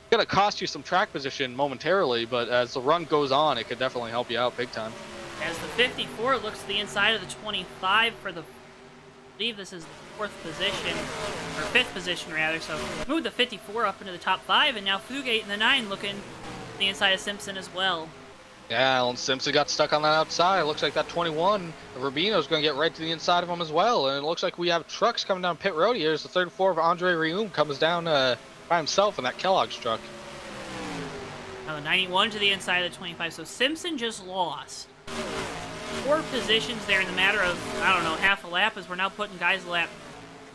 It's going to cost you some track position momentarily, but as the run goes on, it could definitely help you out big time. As the 54 looks to the inside of the 25 for the, I believe this is the fourth position, or fifth position rather, so moved the 54 up into the top 5, and now Fugate in the 9 looking to the inside of Simpson as well. Yeah, Alan Simpson got stuck on that outside. It looks like that 21, Rubino's going to get right to the inside of him as well, and it looks like we have trucks coming down pit road here as the 34 of Andre Rium comes down by himself in that Kellogg's truck. Now the 91 to the inside of the 25, so Simpson just lost 4 positions there in the matter of, I don't know, half a lap, as we're now putting guys a lap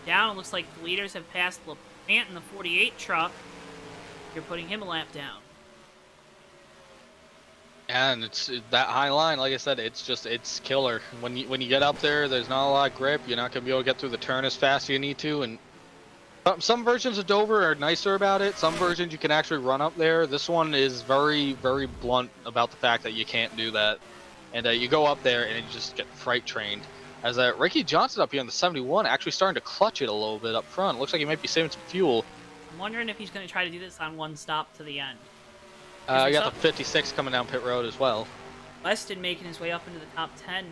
down. It looks like the leaders have passed LaPlante in the 48 truck. You're putting him a lap down. And it's that high line, like I said, it's killer. When you get up there, there's not a lot of grip. You're not going to be able to get through the turn as fast as you need to, and some versions of Dover are nicer about it. Some versions you can actually run up there. This one is very, very blunt about the fact that you can't do that. And you go up there and you just get freight trained. As Ricky Johnson up here in the 71 actually starting to clutch it a little bit up front. Looks like he might be saving some fuel. I'm wondering if he's going to try to do this on one stop to the end. I got the 56 coming down pit road as well. Weston making his way up into the top 10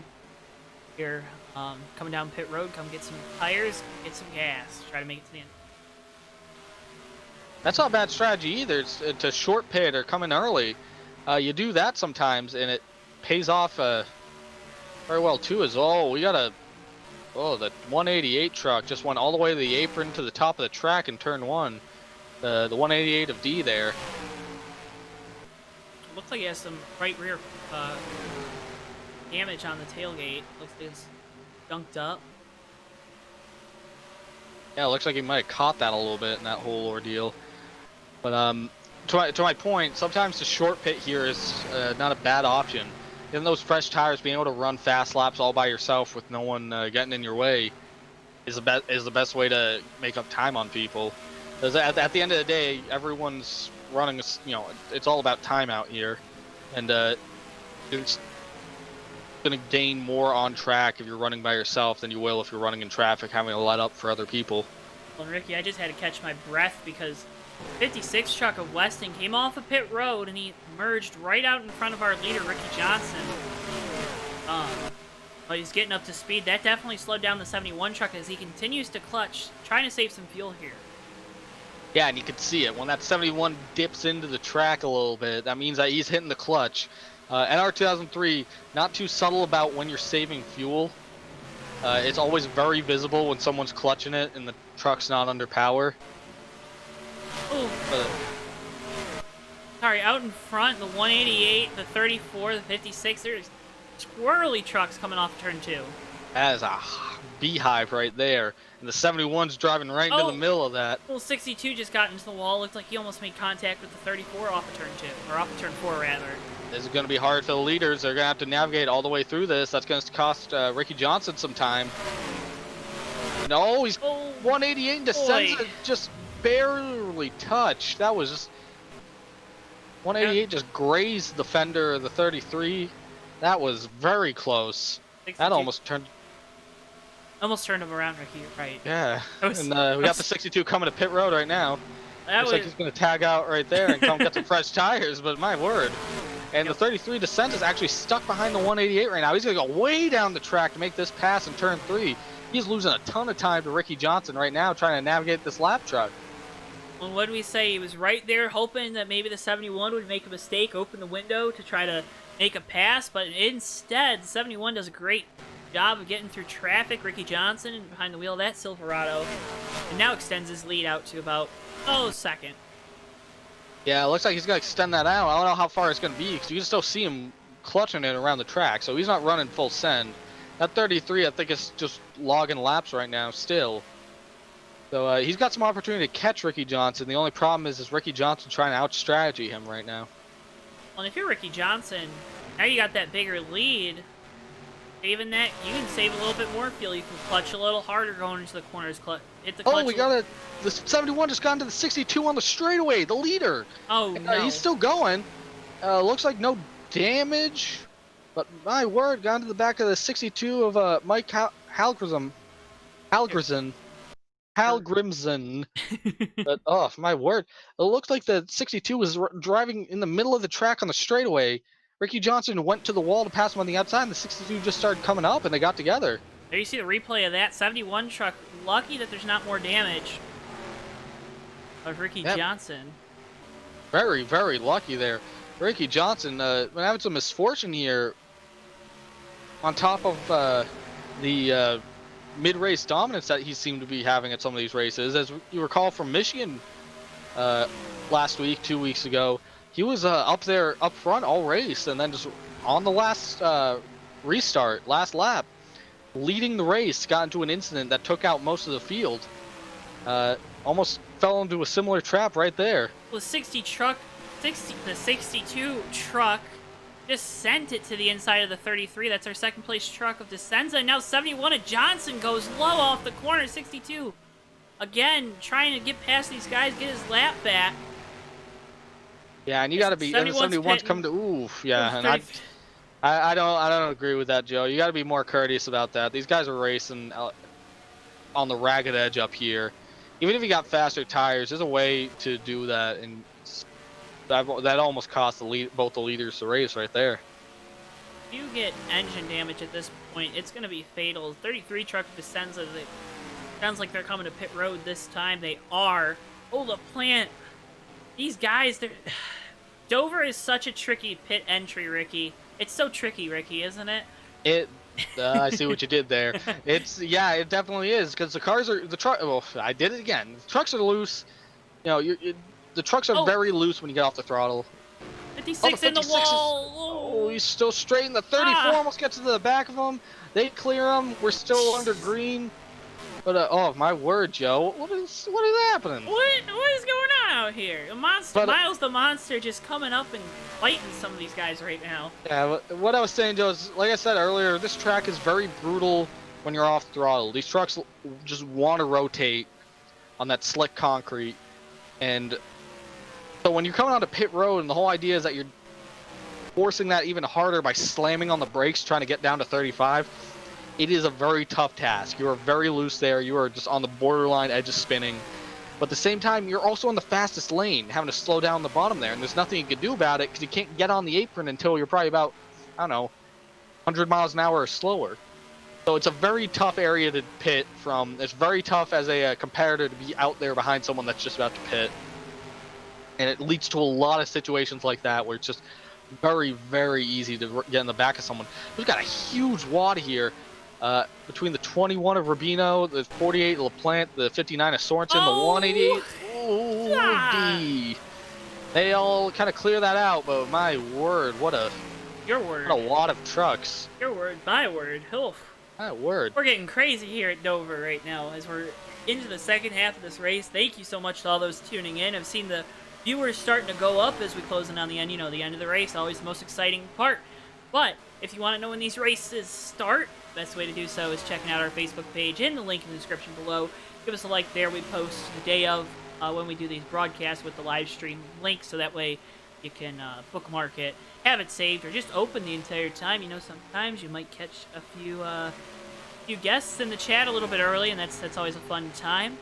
here. Coming down pit road, come get some tires, get some gas, try to make it to the end. That's not a bad strategy either. It's to short pit or come in early. You do that sometimes, and it pays off very well too. As we got the 188 truck just went all the way to the apron to the top of the track in turn 1. The 188 of D there. Looks like he has some right rear damage on the tailgate. Looks like it's dunked up. Yeah, it looks like he might have caught that a little bit in that whole ordeal. But to my point, sometimes the short pit here is not a bad option. Getting those fresh tires, being able to run fast laps all by yourself with no one getting in your way is the best way to make up time on people. Because at the end of the day, everyone's running, it's all about time out here, and it's going to gain more on track if you're running by yourself than you will if you're running in traffic, having to let up for other people. Well, Ricky, I just had to catch my breath because 56 truck of Weston came off of pit road and he merged right out in front of our leader, Ricky Johnson. But he's getting up to speed. That definitely slowed down the 71 truck as he continues to clutch, trying to save some fuel here. Yeah, and you can see it. When that 71 dips into the track a little bit, that means that he's hitting the clutch. NR 2003, not too subtle about when you're saving fuel. It's always very visible when someone's clutching it and the truck's not under power. Ooh. Sorry, out in front, the 188, the 34, the 56, there's squirrely trucks coming off turn 2. That is a beehive right there. And the 71's driving right into the middle of that. Well, 62 just got into the wall. Looked like he almost made contact with the 34 off of turn 2, or off of turn 4, rather. This is going to be hard for the leaders. They're going to have to navigate all the way through this. That's going to cost Ricky Johnson some time. No, he's 188 and descends just barely touched. That was just 188 just grazed the fender of the 33. That was very close. 62. That almost turned him around, Ricky. Right. Yeah. And we got the 62 coming to pit road right now. Looks like he's going to tag out right there and come get some fresh tires. But my word. And the 33 descent is actually stuck behind the 188 right now. He's going to go way down the track to make this pass in turn 3. He's losing a ton of time to Ricky Johnson right now trying to navigate this lap truck. Well, what did we say? He was right there hoping that maybe the 71 would make a mistake, open the window to try to make a pass, but instead, the 71 does a great job of getting through traffic. Ricky Johnson behind the wheel of that Silverado, and now extends his lead out to about, second. Yeah, it looks like he's going to extend that out. I don't know how far it's going to be because you can still see him clutching it around the track, so he's not running full send. That 33, I think, is just logging laps right now still. So he's got some opportunity to catch Ricky Johnson. The only problem is Ricky Johnson trying to out-strategy him right now. Well, and if you're Ricky Johnson, now you got that bigger lead. Saving that, you can save a little bit more fuel. You can clutch a little harder going into the corners. Hit the clutch. Oh, we got the 71 just got into the 62 on the straightaway, the leader. Oh, And, no. he's still going. Looks like no damage. But my word, got into the back of the 62 of Mike Halgrimson. But oh my word, it looked like the 62 was driving in the middle of the track on the straightaway. Ricky Johnson went to the wall to pass him on the outside, and the 62 just started coming up, and they got together. There you see the replay of that 71 truck. Lucky that there's not more damage of Ricky Johnson. Very, very lucky there. Ricky Johnson been having some misfortune here. On top of the mid-race dominance that he seemed to be having at some of these races. As you recall from Michigan last week, 2 weeks ago, he was up there, up front all race, and then just on the last restart, last lap, leading the race, got into an incident that took out most of the field. Almost fell into a similar trap right there. Well, the 62 truck just sent it to the inside of the 33. That's our second place truck of Descenza. And now 71 of Johnson goes low off the corner. 62 again trying to get past these guys, get his lap back. Yeah, and you got to be 71's coming to oof. Yeah, and I don't agree with that, Joe. You got to be more courteous about that. These guys are racing on the ragged edge up here. Even if you got faster tires, there's a way to do that, and that almost cost both the leaders the race right there. If you get engine damage at this point, it's going to be fatal. 33 truck Descenza. Sounds like they're coming to pit road this time. They are. Oh, the plant. These guys, Dover is such a tricky pit entry, Ricky. It's so tricky, Ricky, isn't it? I see what you did there. It definitely is, because well, I did it again. The trucks are loose. You know, the trucks are very loose when you get off the throttle. 56 in the wall. He's still straight in the 34. Almost gets to the back of him. They clear him. We're still under green. But oh my word, Joe, what is happening? What is going on out here? Miles the Monster just coming up and fighting some of these guys right now. Yeah, what I was saying, Joe, is like I said earlier, this track is very brutal when you're off throttle. These trucks just want to rotate on that slick concrete, and so when you're coming onto pit road, and the whole idea is that you're forcing that even harder by slamming on the brakes, trying to get down to 35. It is a very tough task. You are very loose there. You are just on the borderline edge of spinning. But at the same time, you're also in the fastest lane, having to slow down the bottom there. And there's nothing you can do about it because you can't get on the apron until you're probably about, I don't know, 100 miles an hour or slower. So it's a very tough area to pit from. It's very tough as a competitor to be out there behind someone that's just about to pit. And it leads to a lot of situations like that where it's just very, very easy to get in the back of someone. We've got a huge wad here. Between the 21 of Rubino, the 48 of LaPlante, the 59 of Sorensen, the 188. D. They all kind of clear that out, but my word, what a lot of trucks. Your word, my word. Oof. My word. We're getting crazy here at Dover right now as we're into the second half of this race. Thank you so much to all those tuning in. I've seen the viewers starting to go up as we close in on the end. You know, the end of the race, always the most exciting part. But if you want to know when these races start, the best way to do so is checking out our Facebook page in the link in the description below. Give us a like there. We post the day of when we do these broadcasts with the live stream link, so that way you can bookmark it, have it saved, or just open the entire time. You know, sometimes you might catch a few guests in the chat a little bit early, and that's always a fun time.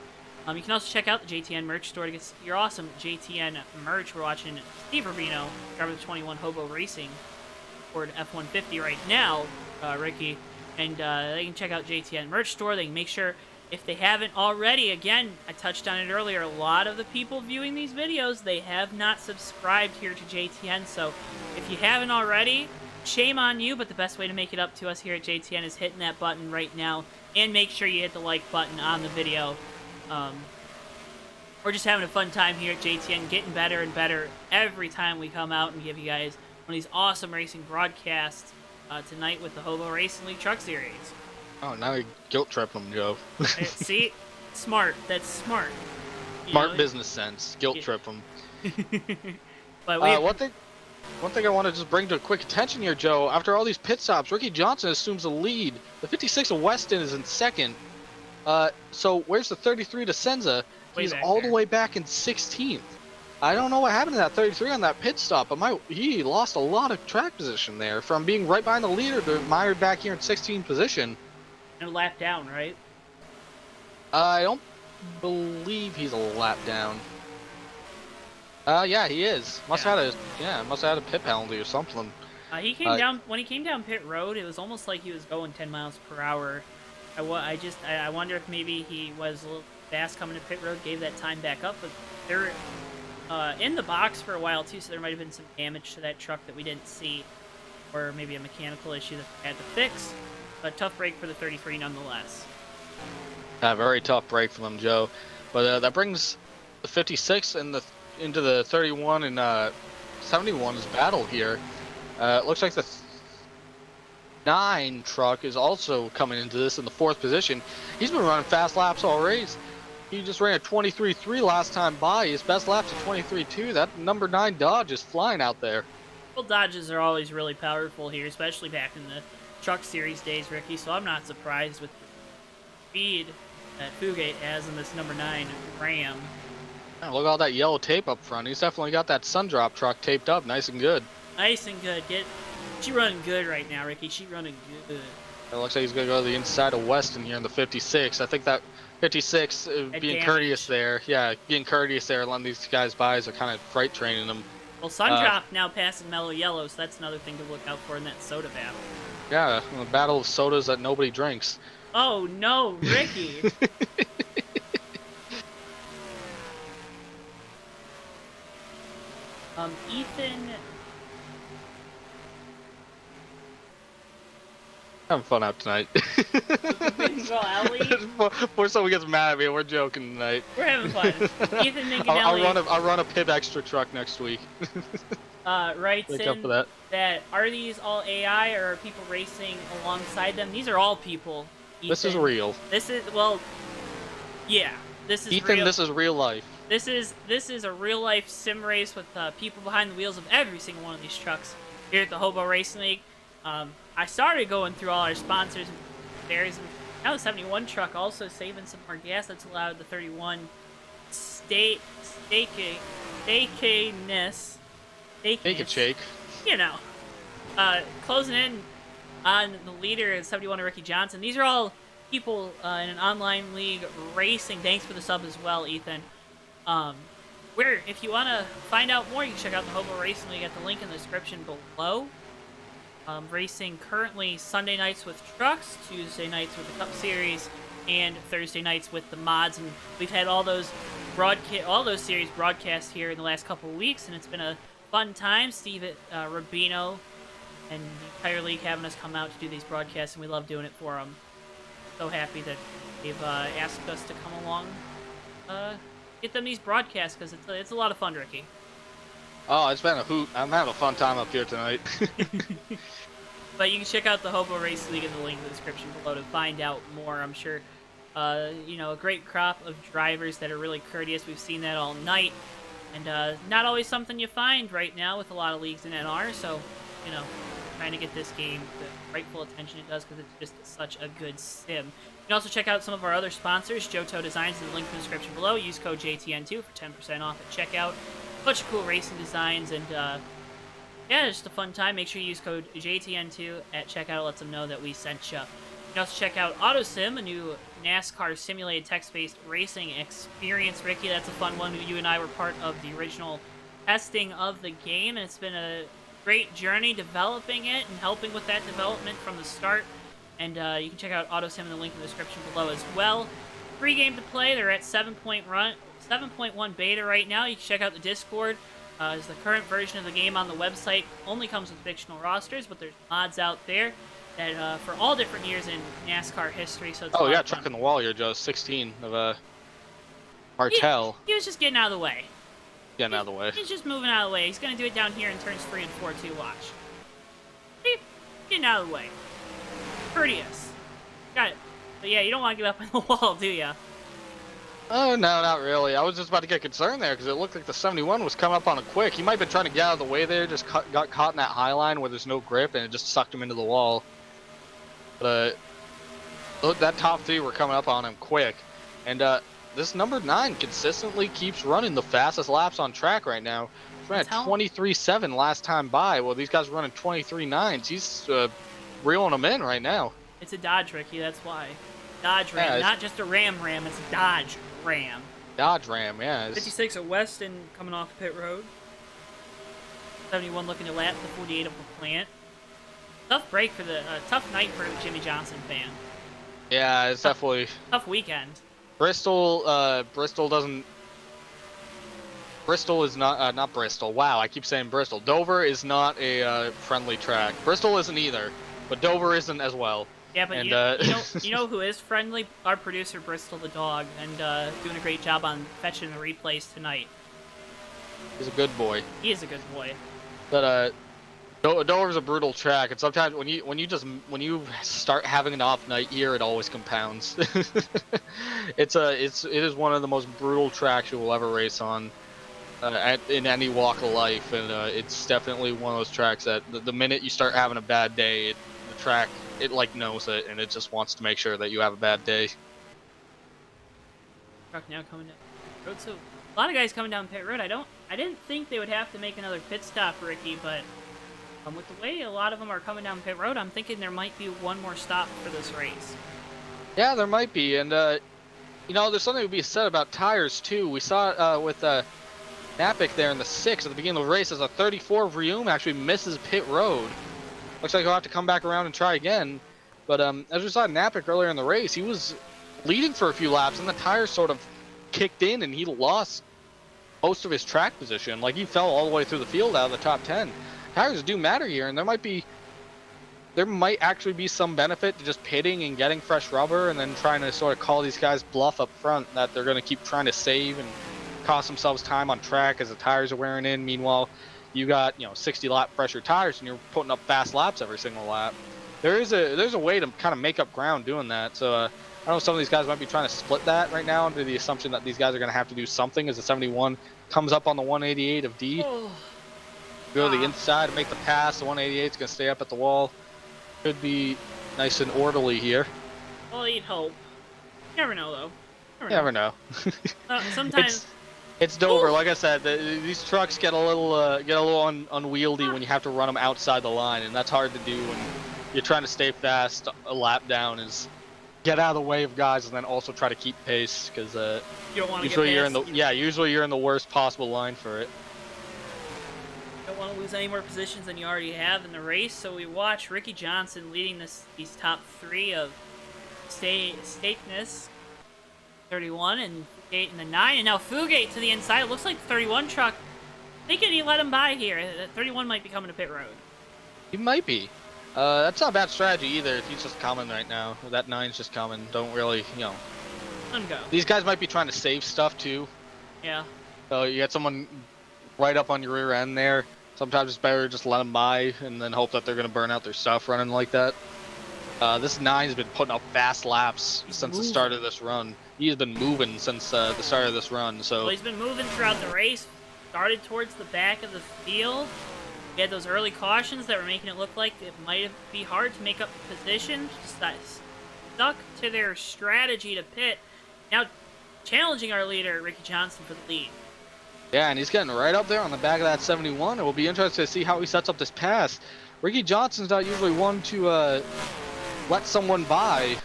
You can also check out the JTN merch store to get your awesome JTN merch. We're watching Steve Rubino, driver of the 21 Hobo Racing Ford F-150 right now, Ricky. And they can check out JTN merch store. They can make sure, if they haven't already, again, I touched on it earlier, a lot of the people viewing these videos, they have not subscribed here to JTN. So if you haven't already, shame on you, but the best way to make it up to us here at JTN is hitting that button right now, and make sure you hit the like button on the video. We're just having a fun time here at JTN, getting better and better every time we come out and give you guys one of these awesome racing broadcasts. tonight with the HOBO Racing League Truck Series. Oh, now you're guilt tripping them, Joe. See? Smart. That's smart. Smart business sense. Guilt trip them. But we One thing I want to just bring to quick attention here, Joe. After all these pit stops, Ricky Johnson assumes the lead. The 56 of Weston is in second. So where's the 33 to Senza? He's all the way back in 16th. I don't know what happened to that 33 on that pit stop, but he lost a lot of track position there from being right behind the leader to mired back here in 16th position. And a lap down, right? I don't believe he's a lap down. Yeah, he is. Must have had a pit penalty or something. He came down when he came down pit road. It was almost like he was going 10 miles per hour. I wonder if maybe he was a little fast coming to pit road, gave that time back up. But they're in the box for a while too, so there might have been some damage to that truck that we didn't see, or maybe a mechanical issue that they had to fix. But tough break for the 33 nonetheless. Yeah, very tough break for them, Joe. But that brings the 56 and into the 31 and 71's battle here. It looks like the 9 truck is also coming into this in the 4th position. He's been running fast laps all race. He just ran a 23.3 last time by. His best lap's a 23.2. That number 9 Dodge is flying out there. Well, Dodges are always really powerful here, especially back in the Truck Series days, Ricky. So I'm not surprised with the speed that Fugate has in this number 9 Ram. Yeah, look at all that yellow tape up front. He's definitely got that Sundrop truck taped up nice and good. Nice and good. She running good right now, Ricky. She running good. It looks like he's going to go to the inside of Weston here in the 56. I think that 56 being courteous there. Yeah, being courteous there, letting these guys by as they're kind of freight training them. Well, Sundrop now passing Mellow Yellow, so that's another thing to look out for in that soda battle. Yeah, the battle of sodas that nobody drinks. Oh, no, Ricky. Ethan... Having fun out tonight. Before someone gets mad at me, we're joking tonight. We're having fun. Ethan Minganelli... I'll run a Pib Extra truck next week. Writes Make in up for that. Are these all AI or are people racing alongside them? These are all people. Ethan. This is real. This is, well, yeah. This is Ethan, real. this is real life. This is a real life sim race with people behind the wheels of every single one of these trucks here at the HOBO Racing League. I started going through all our sponsors and theirs. Now the 71 truck also saving some more gas. That's allowed the 31 stakeness. Make it shake. You know. Closing in on the leader, 71 Ricky Johnson. These are all people in an online league racing. Thanks for the sub as well, Ethan. Where, if you want to find out more, you can check out the HOBO Racing League at the link in the description below. Racing currently Sunday nights with trucks, Tuesday nights with the Cup Series, and Thursday nights with the mods. And we've had all those series broadcast here in the last couple of weeks, and it's been a fun time. Steve Rubino and the entire league having us come out to do these broadcasts, and we love doing it for them. So happy that they've asked us to come along, get them these broadcasts, because it's a lot of fun, Ricky. Oh, it's been a hoot. I'm having a fun time up here tonight. But you can check out the HOBO Race League in the link in the description below to find out more. I'm sure, a great crop of drivers that are really courteous. We've seen that all night. And not always something you find right now with a lot of leagues in NR. So, trying to get this game the rightful attention it does, because it's just such a good sim. You can also check out some of our other sponsors, JoeTow Designs, in the link in the description below. Use code JTN2 for 10% off at checkout. Bunch of cool racing designs, and yeah, just a fun time. Make sure you use code JTN2 at checkout. It lets them know that we sent you. You can also check out Autosim, a new NASCAR simulated text-based racing experience. Ricky, that's a fun one. You and I were part of the original testing of the game, and it's been a great journey developing it and helping with that development from the start. And you can check out Autosim in the link in the description below as well. Free game to play. They're at 7.1 beta right now. You can check out the Discord. Is the current version of the game on the website. Only comes with fictional rosters, but there's mods out there that for all different years in NASCAR history. So it's truck in the wall here, Joe. 16 of Martel. He was just getting out of the way. Getting out of the way. He's just moving out of the way. He's gonna do it down here in turns 3 and 4 too. Watch. Beep. getting out of the way. Courteous. Got it. But yeah, you don't want to get up on the wall, do ya? Oh, no, not really. I was just about to get concerned there because it looked like the 71 was coming up on a quick. He might have been trying to get out of the way there, just got caught in that high line where there's no grip, and it just sucked him into the wall. But look, that top 3 were coming up on him quick. And this number 9 consistently keeps running the fastest laps on track right now. He's running at 23.7 last time by. Well, these guys are running 23.9s. He's reeling them in right now. It's a Dodge, Ricky, that's why. Dodge Ram, not just a Ram, it's a Dodge Ram. Dodge Ram, yeah. 56 at Weston coming off pit road. 71 looking to lap the 48 of the plant. Tough break for the, tough night for the Jimmy Johnson fan. Yeah, it's definitely... Tough weekend. Bristol is not Bristol. Wow, I keep saying Bristol. Dover is not a friendly track. Bristol isn't either, but Dover isn't as well. Yeah, but you know who is friendly? Our producer, Bristol the dog, and doing a great job on fetching the replays tonight. He's a good boy. He is a good boy. But Dover's a brutal track, and sometimes when you start having an off night here, it always compounds. It is one of the most brutal tracks you will ever race on, in any walk of life, and it's definitely one of those tracks that the minute you start having a bad day, the track it like knows it, and it just wants to make sure that you have a bad day. Truck now coming down the road, so a lot of guys coming down pit road. I didn't think they would have to make another pit stop, Ricky, but with the way a lot of them are coming down pit road, I'm thinking there might be one more stop for this race. Yeah, there might be, and you know, there's something to be said about tires too. We saw it with Napick there in the 6 at the beginning of the race as a 34 Vrium actually misses pit road. Looks like he'll have to come back around and try again. But as we saw Napick earlier in the race, he was leading for a few laps, and the tires sort of kicked in, and he lost most of his track position. Like, he fell all the way through the field out of the top 10. Tires do matter here, and there might actually be some benefit to just pitting and getting fresh rubber, and then trying to sort of call these guys bluff up front that they're going to keep trying to save and cost themselves time on track as the tires are wearing in. Meanwhile, you got, 60 lap pressure tires, and you're putting up fast laps every single lap. There's a way to kind of make up ground doing that. So I know some of these guys might be trying to split that right now under the assumption that these guys are going to have to do something as the 71 comes up on the 188 of D. Go to the inside and make the pass. The 188 is going to stay up at the wall. Could be nice and orderly here. Well, you'd hope. You never know, though. Never know. Sometimes it's Dover. Like I said, these trucks get a little unwieldy when you have to run them outside the line, and that's hard to do when you're trying to stay fast. A lap down is get out of the way of guys, and then also try to keep pace because you don't want to usually get past, usually you're in the worst possible line for it. Don't want to lose any more positions than you already have in the race, so we watch Ricky Johnson leading these top 3 of Stateness, 31, and Fugate in the 9, and now Fugate to the inside. It looks like the 31 truck thinking he let him by here. That 31 might be coming to pit road. He might be. That's not a bad strategy either if he's just coming right now. That 9's just coming. Don't really, Go. These guys might be trying to save stuff too. Yeah. So you get someone right up on your rear end there. Sometimes it's better to just let them by and then hope that they're going to burn out their stuff running like that. This 9's been putting up fast laps since the start of this run. He's been moving since the start of this run. So well, he's been moving throughout the race. Started towards the back of the field. We had those early cautions that were making it look like it might be hard to make up position. Stuck to their strategy to pit. Now challenging our leader, Ricky Johnson, for the lead. Yeah, and he's getting right up there on the back of that 71. It will be interesting to see how he sets up this pass. Ricky Johnson's not usually one to let someone by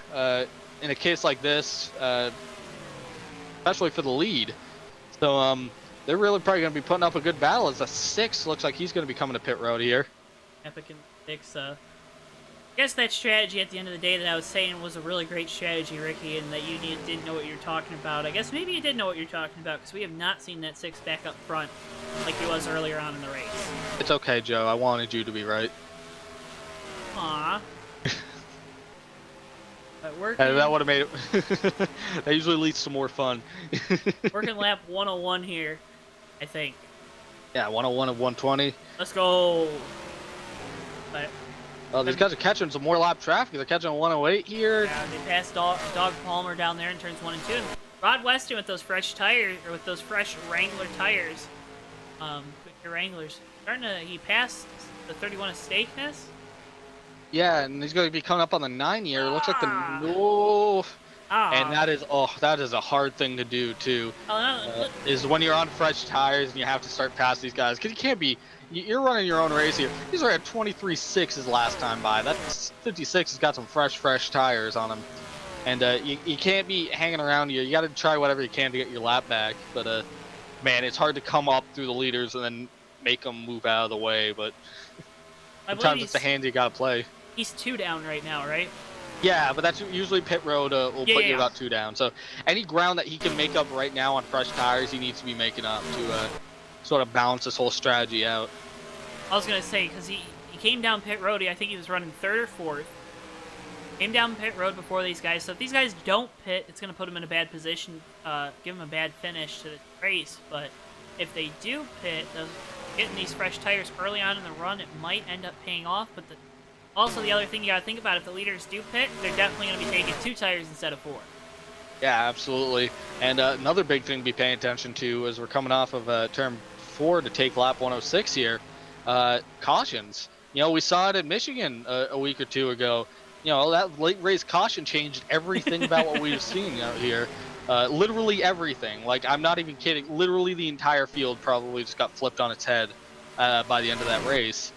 in a case like this, especially for the lead. So they're really probably going to be putting up a good battle as a 6 looks like he's going to be coming to pit road here. Epic and 6. I guess that strategy at the end of the day that I was saying was a really great strategy, Ricky, and that you didn't know what you're talking about. I guess maybe you did know what you're talking about because we have not seen that 6 back up front like he was earlier on in the race. It's okay, Joe. I wanted you to be right. Aww. But working, that would have made it. That usually leads to more fun. Working lap 101 here, I think. Yeah, 101 of 120. Let's go. But These guys are catching some more lap traffic. They're catching a 108 here. Yeah, they passed Dog Palmer down there in turns 1 and 2. And Rod Weston with those fresh tires, or with those fresh Wrangler tires. Quick Wranglers. He passed the 31 of Stakeness. Yeah, and he's going to be coming up on the 9 year. It looks like the and that is a hard thing to do too. Is when you're on fresh tires and you have to start past these guys, because you can't be. You're running your own race here. These are at 23.6 his last time by. That's 56 has got some fresh tires on him, and you can't be hanging around here. You got to try whatever you can to get your lap back. But man, it's hard to come up through the leaders and then make them move out of the way. But sometimes it's the hand you got to play. He's 2 down right now, right? Yeah, but that's usually pit road will put you about 2 down. So any ground that he can make up right now on fresh tires, he needs to be making up to sort of balance this whole strategy out. I was going to say, because he came down pit road, I think he was running 3rd or 4th. Came down pit road before these guys, so if these guys don't pit, it's going to put him in a bad position, give him a bad finish to the race. But if they do pit, getting these fresh tires early on in the run, it might end up paying off. But also the other thing you got to think about, if the leaders do pit, they're definitely going to be taking 2 tires instead of 4. Yeah, absolutely. And another big thing to be paying attention to as we're coming off of turn 4 to take lap 106 here, cautions. You know, we saw it in Michigan a week or 2 ago. You know, that late race caution changed everything about what we've seen out here. Literally everything. Like, I'm not even kidding. Literally the entire field probably just got flipped on its head by the end of that race.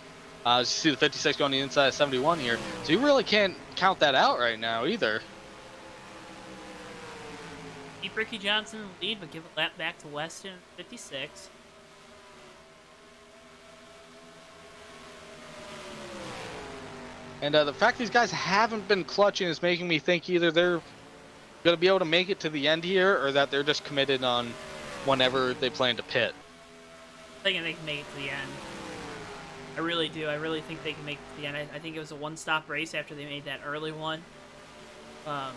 You see the 56 going to the inside of 71 here. So you really can't count that out right now either. Keep Ricky Johnson in the lead, but give a lap back to Weston at 56. And the fact these guys haven't been clutching is making me think either they're going to be able to make it to the end here, or that they're just committed on whenever they plan to pit. I think they can make it to the end. I really do. I really think they can make it to the end. I think it was a one-stop race after they made that early one. The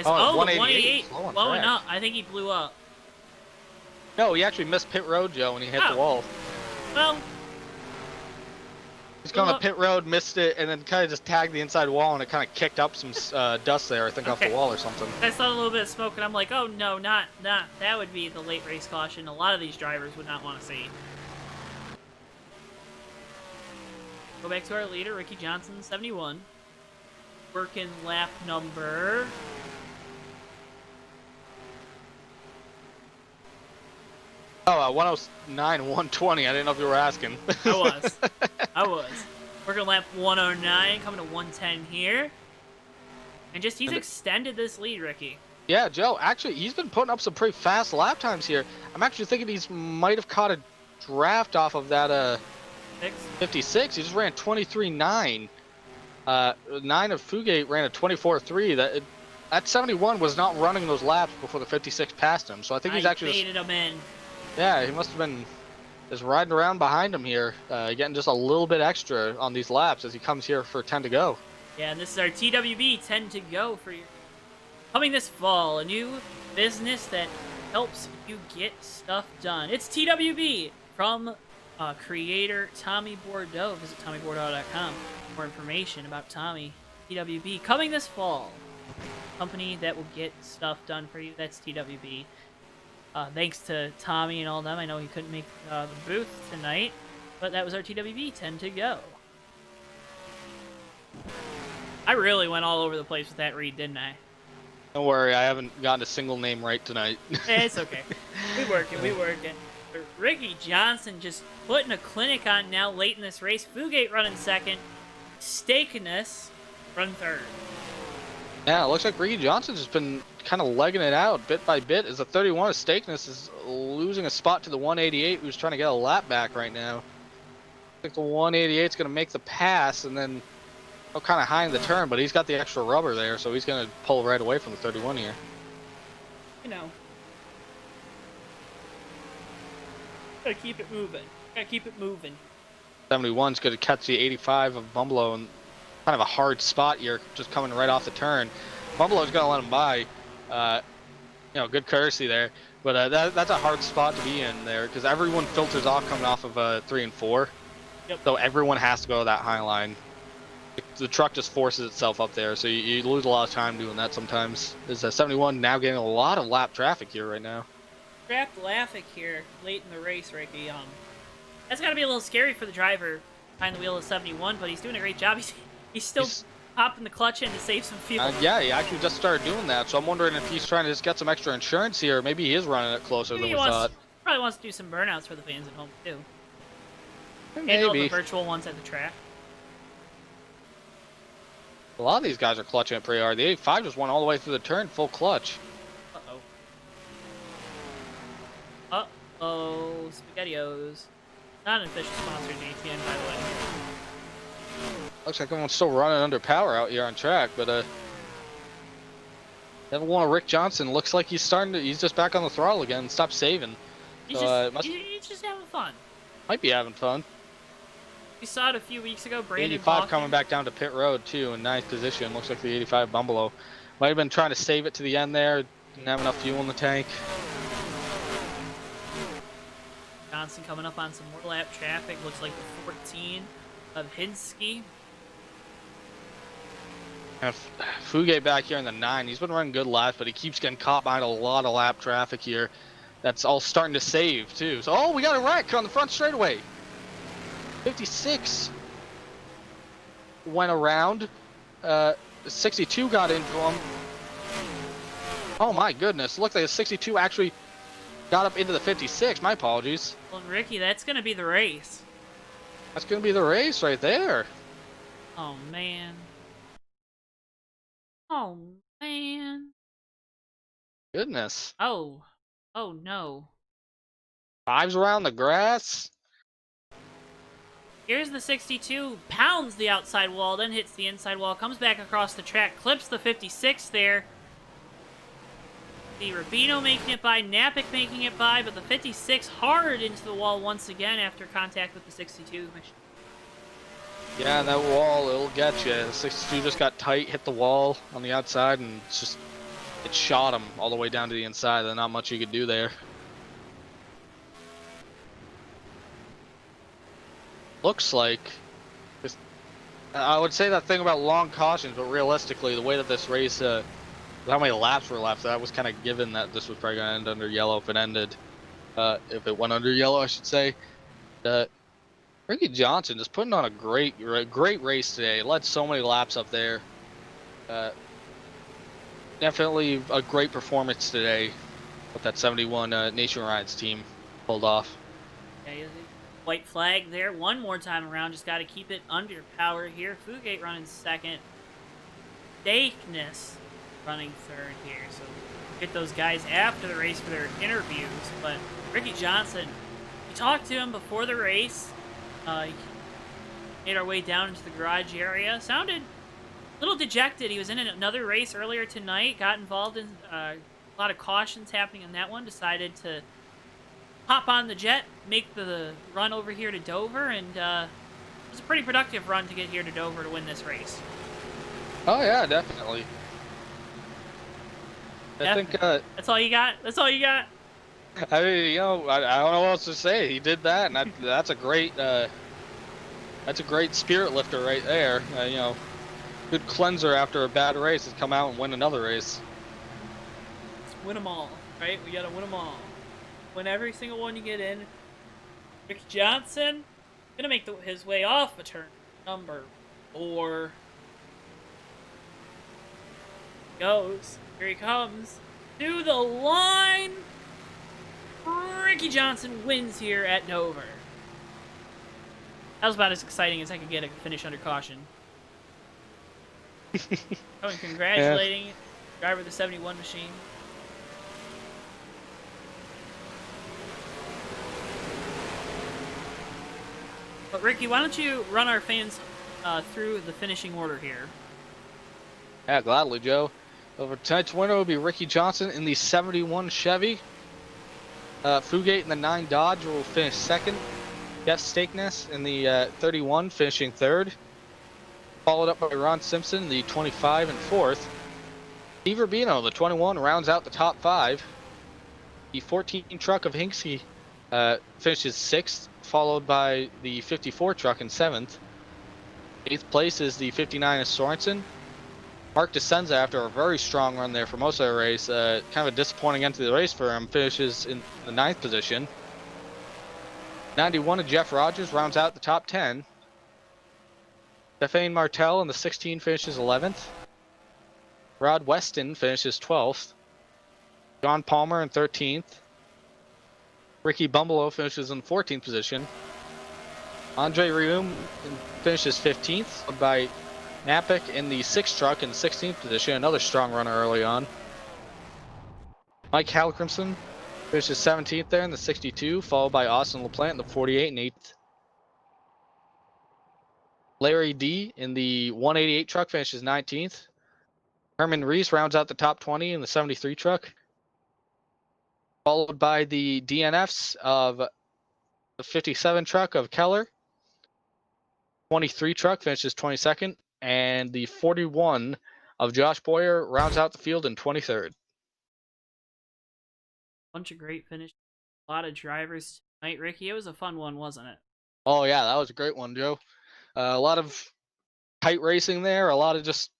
188. Blowing up. I think he blew up. No, he actually missed pit road, Joe, when he hit the wall. Well, he's going to pit road, missed it, and then kind of just tagged the inside wall, and it kind of kicked up some dust there, I think, off the wall or something. I saw a little bit of smoke, and I'm like, oh no, not that would be the late race caution. A lot of these drivers would not want to see. Go back to our leader, Ricky Johnson, 71. Working lap number... Oh, 109, 120. I didn't know if you were asking. I was. Working lap 109, coming to 110 here. And he's extended this lead, Ricky. Yeah, Joe, actually, he's been putting up some pretty fast lap times here. I'm actually thinking he might have caught a draft off of that 56. He just ran 23.9. 9 of Fugate ran a 24.3. That 71 was not running those laps before the 56 passed him. So I think he's actually baited him in. Yeah, he must have been just riding around behind him here, getting just a little bit extra on these laps as he comes here for 10 to go. Yeah, and this is our TWB 10 to go for you. Coming this fall, a new business that helps you get stuff done. It's TWB from creator Tommy Bordeaux. Visit TommyBordeaux.com for more information about Tommy. TWB coming this fall. Company that will get stuff done for you. That's TWB. Thanks to Tommy and all them. I know he couldn't make the booth tonight, but that was our TWB 10 to go. I really went all over the place with that read, didn't I? Don't worry, I haven't gotten a single name right tonight. It's okay. We working. But Ricky Johnson just putting a clinic on now late in this race. Fugate running second. Stakeness run third. Yeah, it looks like Ricky Johnson's just been kind of legging it out bit by bit as the 31 of Stakeness is losing a spot to the 188 who's trying to get a lap back right now. I think the 188 is going to make the pass and then kind of high in the turn, but he's got the extra rubber there, so he's going to pull right away from the 31 here. You know. Gotta keep it moving. 71's going to catch the 85 of Bumblo and kind of a hard spot here, just coming right off the turn. Bumblo's going to let him by. Good courtesy there. But that's a hard spot to be in there because everyone filters off coming off of 3 and 4. Yep. So everyone has to go to that high line. the truck just forces itself up there, so you lose a lot of time doing that sometimes. Is 71 now getting a lot of lap traffic here right now. Trapped Laffick here late in the race, Ricky. That's got to be a little scary for the driver behind the wheel of 71, but he's doing a great job. He's still popping the clutch in to save some fuel. Yeah, he actually just started doing that, so I'm wondering if he's trying to just get some extra insurance here. Maybe he is running it closer than we thought. Probably wants to do some burnouts for the fans at home, too. Maybe. And all the virtual ones at the track. A lot of these guys are clutching it pretty hard. The 85 just went all the way through the turn, full clutch. Uh-oh. Uh-oh. SpaghettiOs. Not an official sponsor in ATN, by the way. Looks like everyone's still running under power out here on track, but level 1 of Rick Johnson looks like he's just back on the throttle again. Stop saving. He's just having fun. Might be having fun. We saw it a few weeks ago. Brandon 85 Hawkins. coming back down to pit road too in 9th position. Looks like the 85 Bumble might have been trying to save it to the end there. Didn't have enough fuel in the tank. Johnson coming up on some more lap traffic. Looks like the 14 of Hinsky. And Fugate back here in the 9. He's been running good laps, but he keeps getting caught behind a lot of lap traffic here. That's all starting to save too. So, oh, we got a wreck on the front straightaway. 56 went around. 62 got into him. Oh my goodness! Looks like a 62 actually got up into the 56. My apologies. Well, Ricky, that's gonna be the race. That's gonna be the race right there. Oh man. Oh man. Goodness. Oh. Oh no. 5's around the grass. Here's the 62, pounds the outside wall, then hits the inside wall, comes back across the track, clips the 56 there. The Rubino making it by, Napick making it by, but the 56 hard into the wall once again after contact with the 62. Yeah, and that wall, it'll get you. The 62 just got tight, hit the wall on the outside, and it shot him all the way down to the inside. There's not much you could do there. Looks like, I would say that thing about long cautions, but realistically, the way that this race, how many laps were left, that was kind of given that this was probably going to end under yellow if it ended. If it went under yellow, I should say. Ricky Johnson just putting on a great race today. Led so many laps up there. Definitely a great performance today with that 71 Nation Rides team pulled off. Yeah, white flag there one more time around. Just got to keep it under power here. Fugate running second. Dakeness running third here. So get those guys after the race for their interviews. But Ricky Johnson, we talked to him before the race. Made our way down into the garage area. Sounded a little dejected. He was in another race earlier tonight. Got involved in a lot of cautions happening in that one. Decided to hop on the jet, make the run over here to Dover, and it was a pretty productive run to get here to Dover to win this race. Oh yeah, definitely. I think that's all you got. That's all you got. I mean, you know, I don't know what else to say. He did that, and that's a great spirit lifter right there. You know, good cleanser after a bad race is come out and win another race. Let's win them all, right? We gotta win them all. Win every single one you get in. Rick Johnson gonna make his way off of turn number 4. Goes. Here he comes to the line. Ricky Johnson wins here at Dover. That was about as exciting as I could get a finish under caution. Oh, and congratulating driver of the 71 machine. But Ricky, why don't you run our fans through the finishing order here? Yeah, gladly, Joe. Over tonight's winner will be Ricky Johnson in the 71 Chevy. Fugate in the 9 Dodge will finish second. Jeff Stakeness in the 31 finishing third. Followed up by Ron Simpson in the 25 and fourth. Steve Rubino, the 21, rounds out the top 5. The 14 truck of Hinksy finishes 6th, followed by the 54 truck in 7th. 8th place is the 59 of Sorensen. Mark Descenza, after a very strong run there for most of the race, kind of a disappointing end to the race for him, finishes in the 9th position. 91 of Jeff Rogers rounds out the top 10. Stephane Martel in the 16 finishes 11th. Rod Weston finishes 12th. John Palmer in 13th. Ricky Bumbleow finishes in 14th position. Andre Rium finishes 15th, followed by Napick in the 6th truck in 16th position, another strong runner early on. Mike Halcrimson finishes 17th there in the 62, followed by Austin LaPlante in the 48 and 8th. Larry D in the 188 truck finishes 19th. Herman Reese rounds out the top 20 in the 73 truck, followed by the DNFs of the 57 truck of Keller. 23 truck finishes 22nd, and the 41 of Josh Boyer rounds out the field in 23rd. Bunch of great finishes. A lot of drivers tonight, Ricky. It was a fun one, wasn't it? Oh yeah, that was a great one, Joe. A lot of tight racing there, a lot of just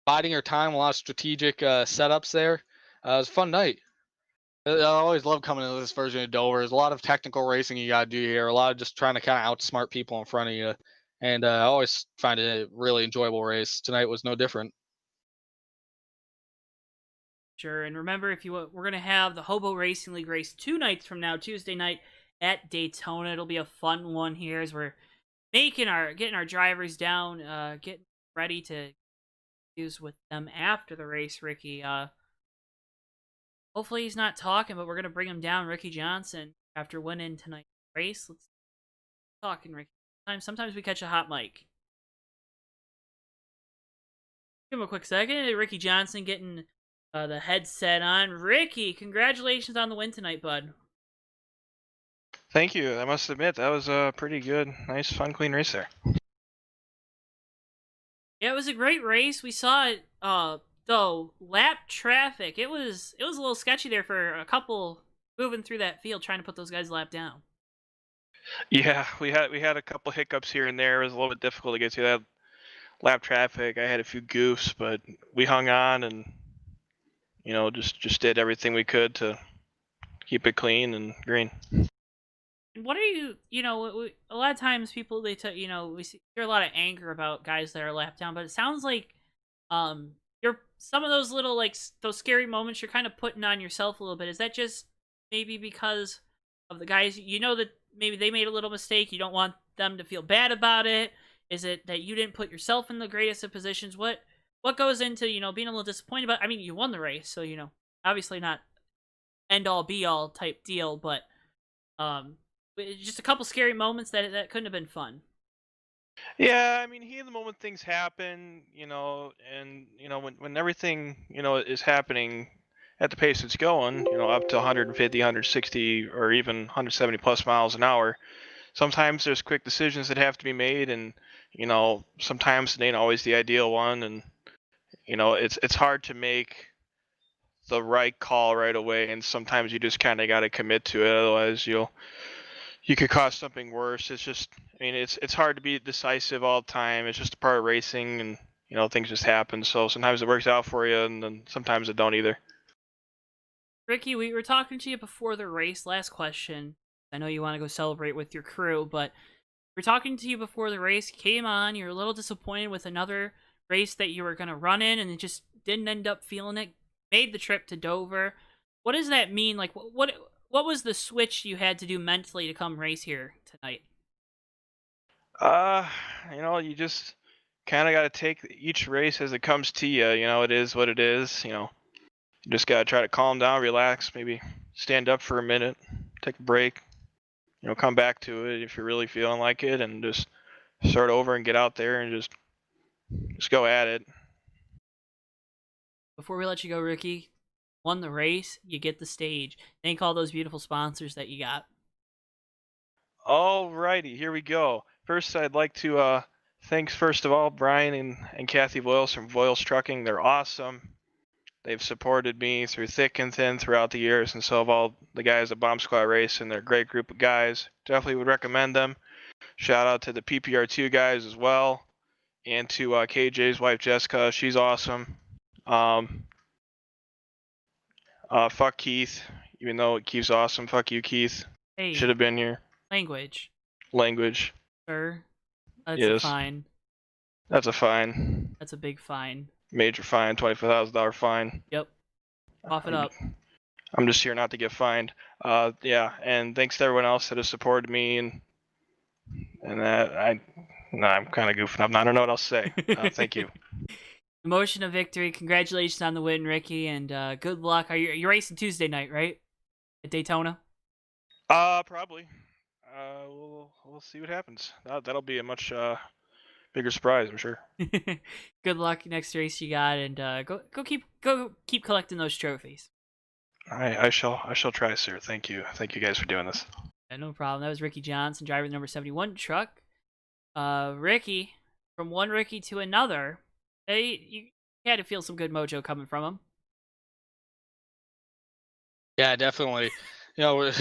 biding your time, a lot of strategic setups there. It was a fun night. I always love coming to this version of Dover. There's a lot of technical racing you got to do here, a lot of just trying to kind of outsmart people in front of you. And I always find it a really enjoyable race. Tonight was no different. Sure, and remember, we're gonna have the Hobo Racing League race 2 nights from now, Tuesday night at Daytona. It'll be a fun one here as we're getting our drivers down, getting ready to use with them after the race. Ricky, hopefully he's not talking, but we're gonna bring him down, Ricky Johnson, after winning tonight's race. Let's talking, Ricky. Sometimes we catch a hot mic. Give him a quick second. Ricky Johnson getting the headset on. Ricky, congratulations on the win tonight, bud. Thank you. I must admit, that was a pretty good, nice, fun, clean race there. Yeah, it was a great race. We saw it, though, lap traffic. It was a little sketchy there for a couple moving through that field trying to put those guys lap down. Yeah, we had a couple hiccups here and there. It was a little bit difficult to get through that lap traffic. I had a few goofs, but we hung on and just did everything we could to keep it clean and green. And what are a lot of times people we hear a lot of anger about guys that are lapped down, but it sounds like you're some of those little those scary moments you're kind of putting on yourself a little bit. Is that just maybe because of the guys that maybe they made a little mistake, you don't want them to feel bad about it? Is it that you didn't put yourself in the greatest of positions? What goes into being a little disappointed about? I mean, you won the race, so obviously not end all be all type deal, but just a couple scary moments that couldn't have been fun. Yeah, I mean, heat of the moment things happen, and when everything is happening at the pace it's going, up to 150, 160, or even 170 plus miles an hour. Sometimes there's quick decisions that have to be made, and sometimes it ain't always the ideal one, and it's hard to make the right call right away, and sometimes you just kind of got to commit to it, otherwise you could cause something worse. It's just, I mean, it's hard to be decisive all the time. It's just a part of racing, and things just happen. So sometimes it works out for you, and then sometimes it don't either. Ricky, we were talking to you before the race. Last question. I know you want to go celebrate with your crew, but we're talking to you before the race. Came on, you're a little disappointed with another race that you were going to run in, and it just didn't end up feeling it. Made the trip to Dover. What does that mean? Like, what was the switch you had to do mentally to come race here tonight? You just kind of got to take each race as it comes to you. It is what it is. You just got to try to calm down, relax, maybe stand up for a minute, take a break, come back to it if you're really feeling like it, and just start over and get out there and just go at it. Before we let you go, Ricky, won the race, you get the stage. Thank all those beautiful sponsors that you got. Alrighty, here we go. First, I'd like to thanks first of all Brian and Kathy Voiles from Voiles Trucking. They're awesome. They've supported me through thick and thin throughout the years, and so have all the guys at Bomb Squad Race, and they're a great group of guys. Definitely would recommend them. Shout out to the PPR2 guys as well, and to KJ's wife Jessica. She's awesome. Fuck Keith, even though Keith's awesome. Fuck you, Keith. Hey, Should have been here. language, Language. sir. That's a Yes. fine. That's a fine. That's a big fine. Major fine. $25,000 fine. Yep. Cough it up. I'm just here not to get fined. Yeah, and thanks to everyone else that has supported me and that I'm kind of goofing up. I don't know what else to say. Thank you. Emotion of victory. Congratulations on the win, Ricky, and good luck. You're racing Tuesday night, right? At Daytona. Probably. We'll see what happens. That'll be a much bigger surprise, I'm sure. Good luck next race you got, and go keep collecting those trophies. I shall try, sir. Thank you guys for doing this. Yeah, no problem. That was Ricky Johnson, driver of the number 71 truck. Ricky, from one Ricky to another, you had to feel some good mojo coming from him. Yeah, definitely. You know,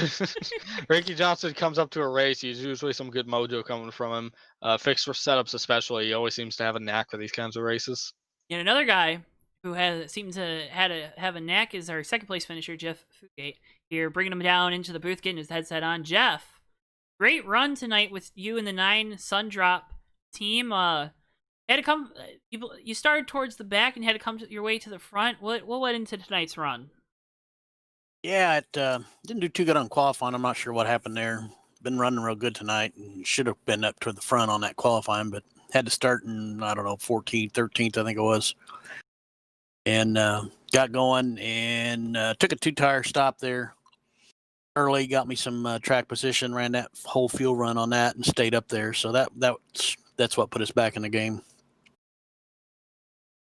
Ricky Johnson comes up to a race. He's usually some good mojo coming from him. Fixed for setups, especially. He always seems to have a knack for these kinds of races. And another guy who seemed to have a knack is our second place finisher, Jeff Fugate. Here, bringing him down into the booth, getting his headset on. Jeff, great run tonight with you and the 9 Sundrop team. Had to come. You started towards the back and had to come your way to the front. What went into tonight's run? Yeah, it didn't do too good on qualifying. I'm not sure what happened there. Been running real good tonight and should have been up to the front on that qualifying, but had to start in, I don't know, 14th, 13th, I think it was. And got going and took a 2-tire stop there early, got me some track position, ran that whole fuel run on that and stayed up there. So that's what put us back in the game.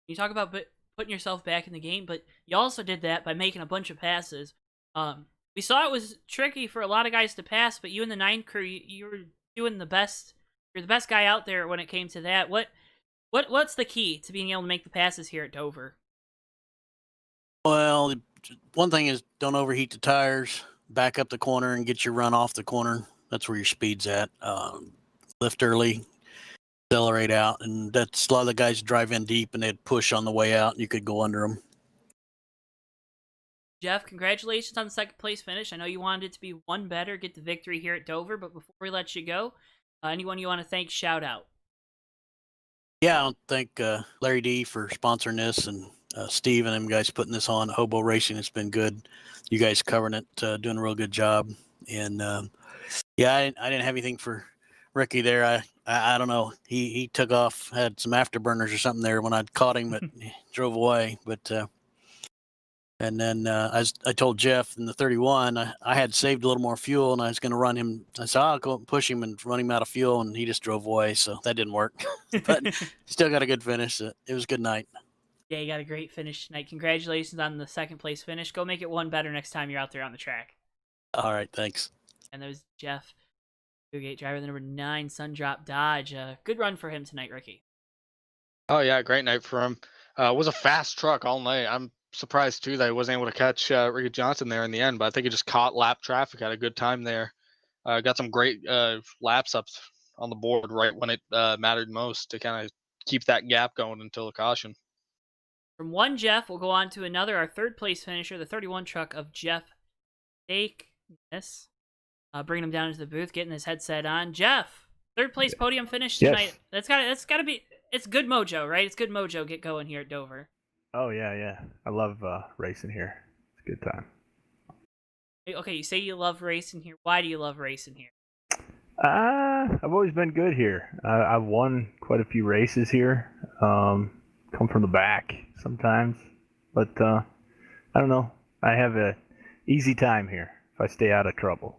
You talk about putting yourself back in the game, but you also did that by making a bunch of passes. We saw it was tricky for a lot of guys to pass, but you and the 9 crew, you were doing the best. You're the best guy out there when it came to that. What's the key to being able to make the passes here at Dover? Well, one thing is don't overheat the tires, back up the corner and get your run off the corner. That's where your speed's at. Lift early, accelerate out, and that's a lot of the guys drive in deep and they'd push on the way out and you could go under them. Jeff, congratulations on the second place finish. I know you wanted it to be one better, get the victory here at Dover, but before we let you go, anyone you want to thank, shout out. Yeah, I want to thank Larry D for sponsoring this and Steve and them guys putting this on. HOBO Racing, it's been good. You guys covering it, doing a real good job. And yeah, I didn't have anything for Ricky there. I don't know. He took off, had some afterburners or something there when I caught him, but he drove away. But and then I told Jeff in the 31, I had saved a little more fuel and I was going to run him. I said, I'll go up and push him and run him out of fuel. And he just drove away. So that didn't work, but still got a good finish. It was a good night. Yeah, you got a great finish tonight. Congratulations on the second place finish. Go make it one better next time you're out there on the track. All right. Thanks. And there was Jeff Fugate, driver of the number 9 Sundrop Dodge. Good run for him tonight, Ricky. Oh yeah, great night for him. It was a fast truck all night. I'm surprised too that he wasn't able to catch Ricky Johnson there in the end, but I think he just caught lap traffic, had a good time there. Got some great laps up on the board right when it mattered most to kind of keep that gap going until the caution. From one Jeff, we'll go on to another, our third place finisher, the 31 truck of Jeff Stakeness. Bringing him down into the booth, getting his headset on. Jeff, third place podium finish tonight. Yes. That's gotta be. It's good mojo, right? It's good mojo. Get going here at Dover. Oh yeah. I love racing here. It's a good time. Okay, you say you love racing here. Why do you love racing here? I've always been good here. I've won quite a few races here. Come from the back sometimes, but I don't know. I have a easy time here if I stay out of trouble.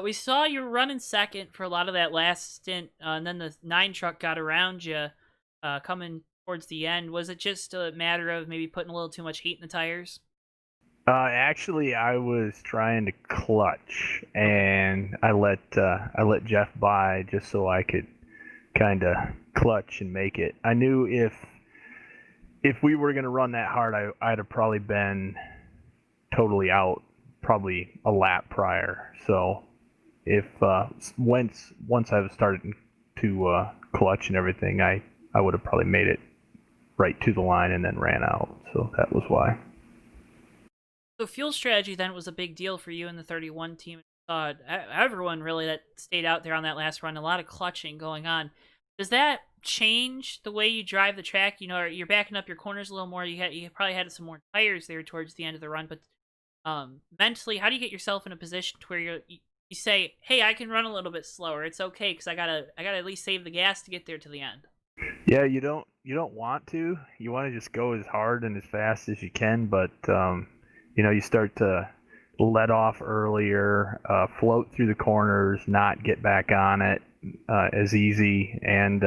We saw you were running second for a lot of that last stint, and then the 9 truck got around you coming towards the end. Was it just a matter of maybe putting a little too much heat in the tires? Actually, I was trying to clutch, and I let Jeff by just so I could kind of clutch and make it. I knew if we were going to run that hard, I'd have probably been totally out, probably a lap prior. So if once I was starting to clutch and everything, I would have probably made it right to the line and then ran out. So that was why. So fuel strategy then was a big deal for you and the 31 team. Everyone really that stayed out there on that last run, a lot of clutching going on. Does that change the way you drive the track? You know, you're backing up your corners a little more. You probably had some more tires there towards the end of the run, but mentally, how do you get yourself in a position to where you say, "Hey, I can run a little bit slower. It's okay because I gotta at least save the gas to get there to the end." Yeah, you don't want to. You want to just go as hard and as fast as you can, but you start to let off earlier, float through the corners, not get back on it as easy, and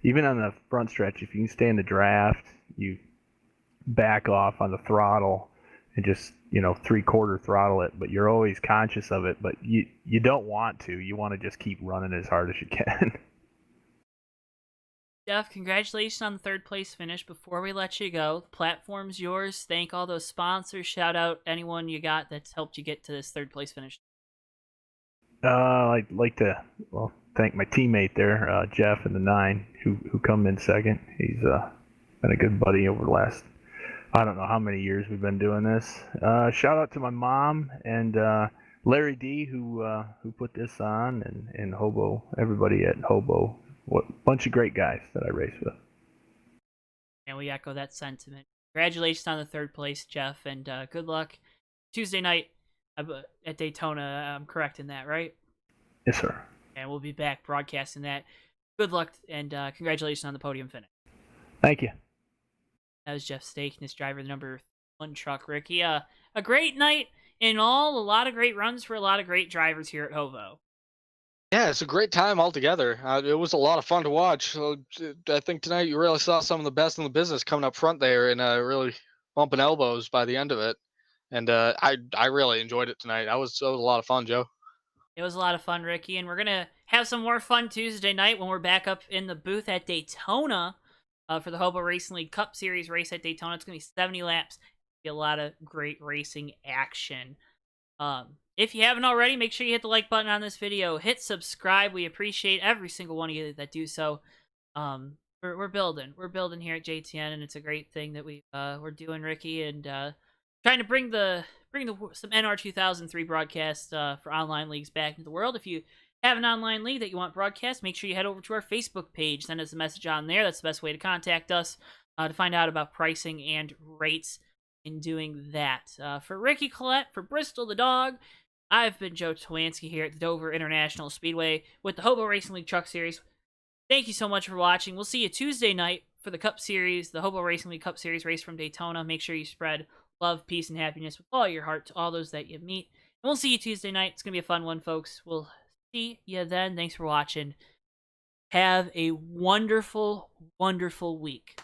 even on the front stretch, if you can stay in the draft, you back off on the throttle and just 3/4 throttle it, but you're always conscious of it, but you don't want to. You want to just keep running as hard as you can. Jeff, congratulations on the third place finish. Before we let you go, the platform's yours. Thank all those sponsors. Shout out anyone you got that's helped you get to this third place finish. I'd like to thank my teammate there, Jeff in the 9, who come in second. He's been a good buddy over the last, I don't know how many years we've been doing this. Shout out to my mom and Larry D, who put this on, and Hobo, everybody at Hobo. What bunch of great guys that I race with. And we echo that sentiment. Congratulations on the third place, Jeff, and good luck Tuesday night at Daytona. I'm correct in that, right? Yes, sir. And we'll be back broadcasting that. Good luck and congratulations on the podium finish. Thank you. That was Jeff Stakeness, driver of the number 1 truck, Ricky. A great night in all. A lot of great runs for a lot of great drivers here at Hobo. Yeah, it's a great time altogether. It was a lot of fun to watch. I think tonight you really saw some of the best in the business coming up front there and really bumping elbows by the end of it. And I really enjoyed it tonight. It was a lot of fun, Joe. It was a lot of fun, Ricky, and we're going to have some more fun Tuesday night when we're back up in the booth at Daytona for the HOBO Racing League Cup Series race at Daytona. It's going to be 70 laps. Be a lot of great racing action. If you haven't already, make sure you hit the like button on this video. Hit subscribe. We appreciate every single one of you that do so. We're building. We're building here at JTN, and it's a great thing that we're doing, Ricky, and trying to bring some NR 2003 broadcasts for online leagues back into the world. If you have an online league that you want broadcast, make sure you head over to our Facebook page. Send us a message on there. That's the best way to contact us to find out about pricing and rates in doing that. For Ricky Collette, for Bristol the dog, I've been Joe Twansky here at the Dover International Speedway with the HOBO Racing League Truck Series. Thank you so much for watching. We'll see you Tuesday night for the Cup Series, the HOBO Racing League Cup Series race from Daytona. Make sure you spread love, peace, and happiness with all your heart to all those that you meet. And we'll see you Tuesday night. It's going to be a fun one, folks. We'll see you then. Thanks for watching. Have a wonderful, wonderful week.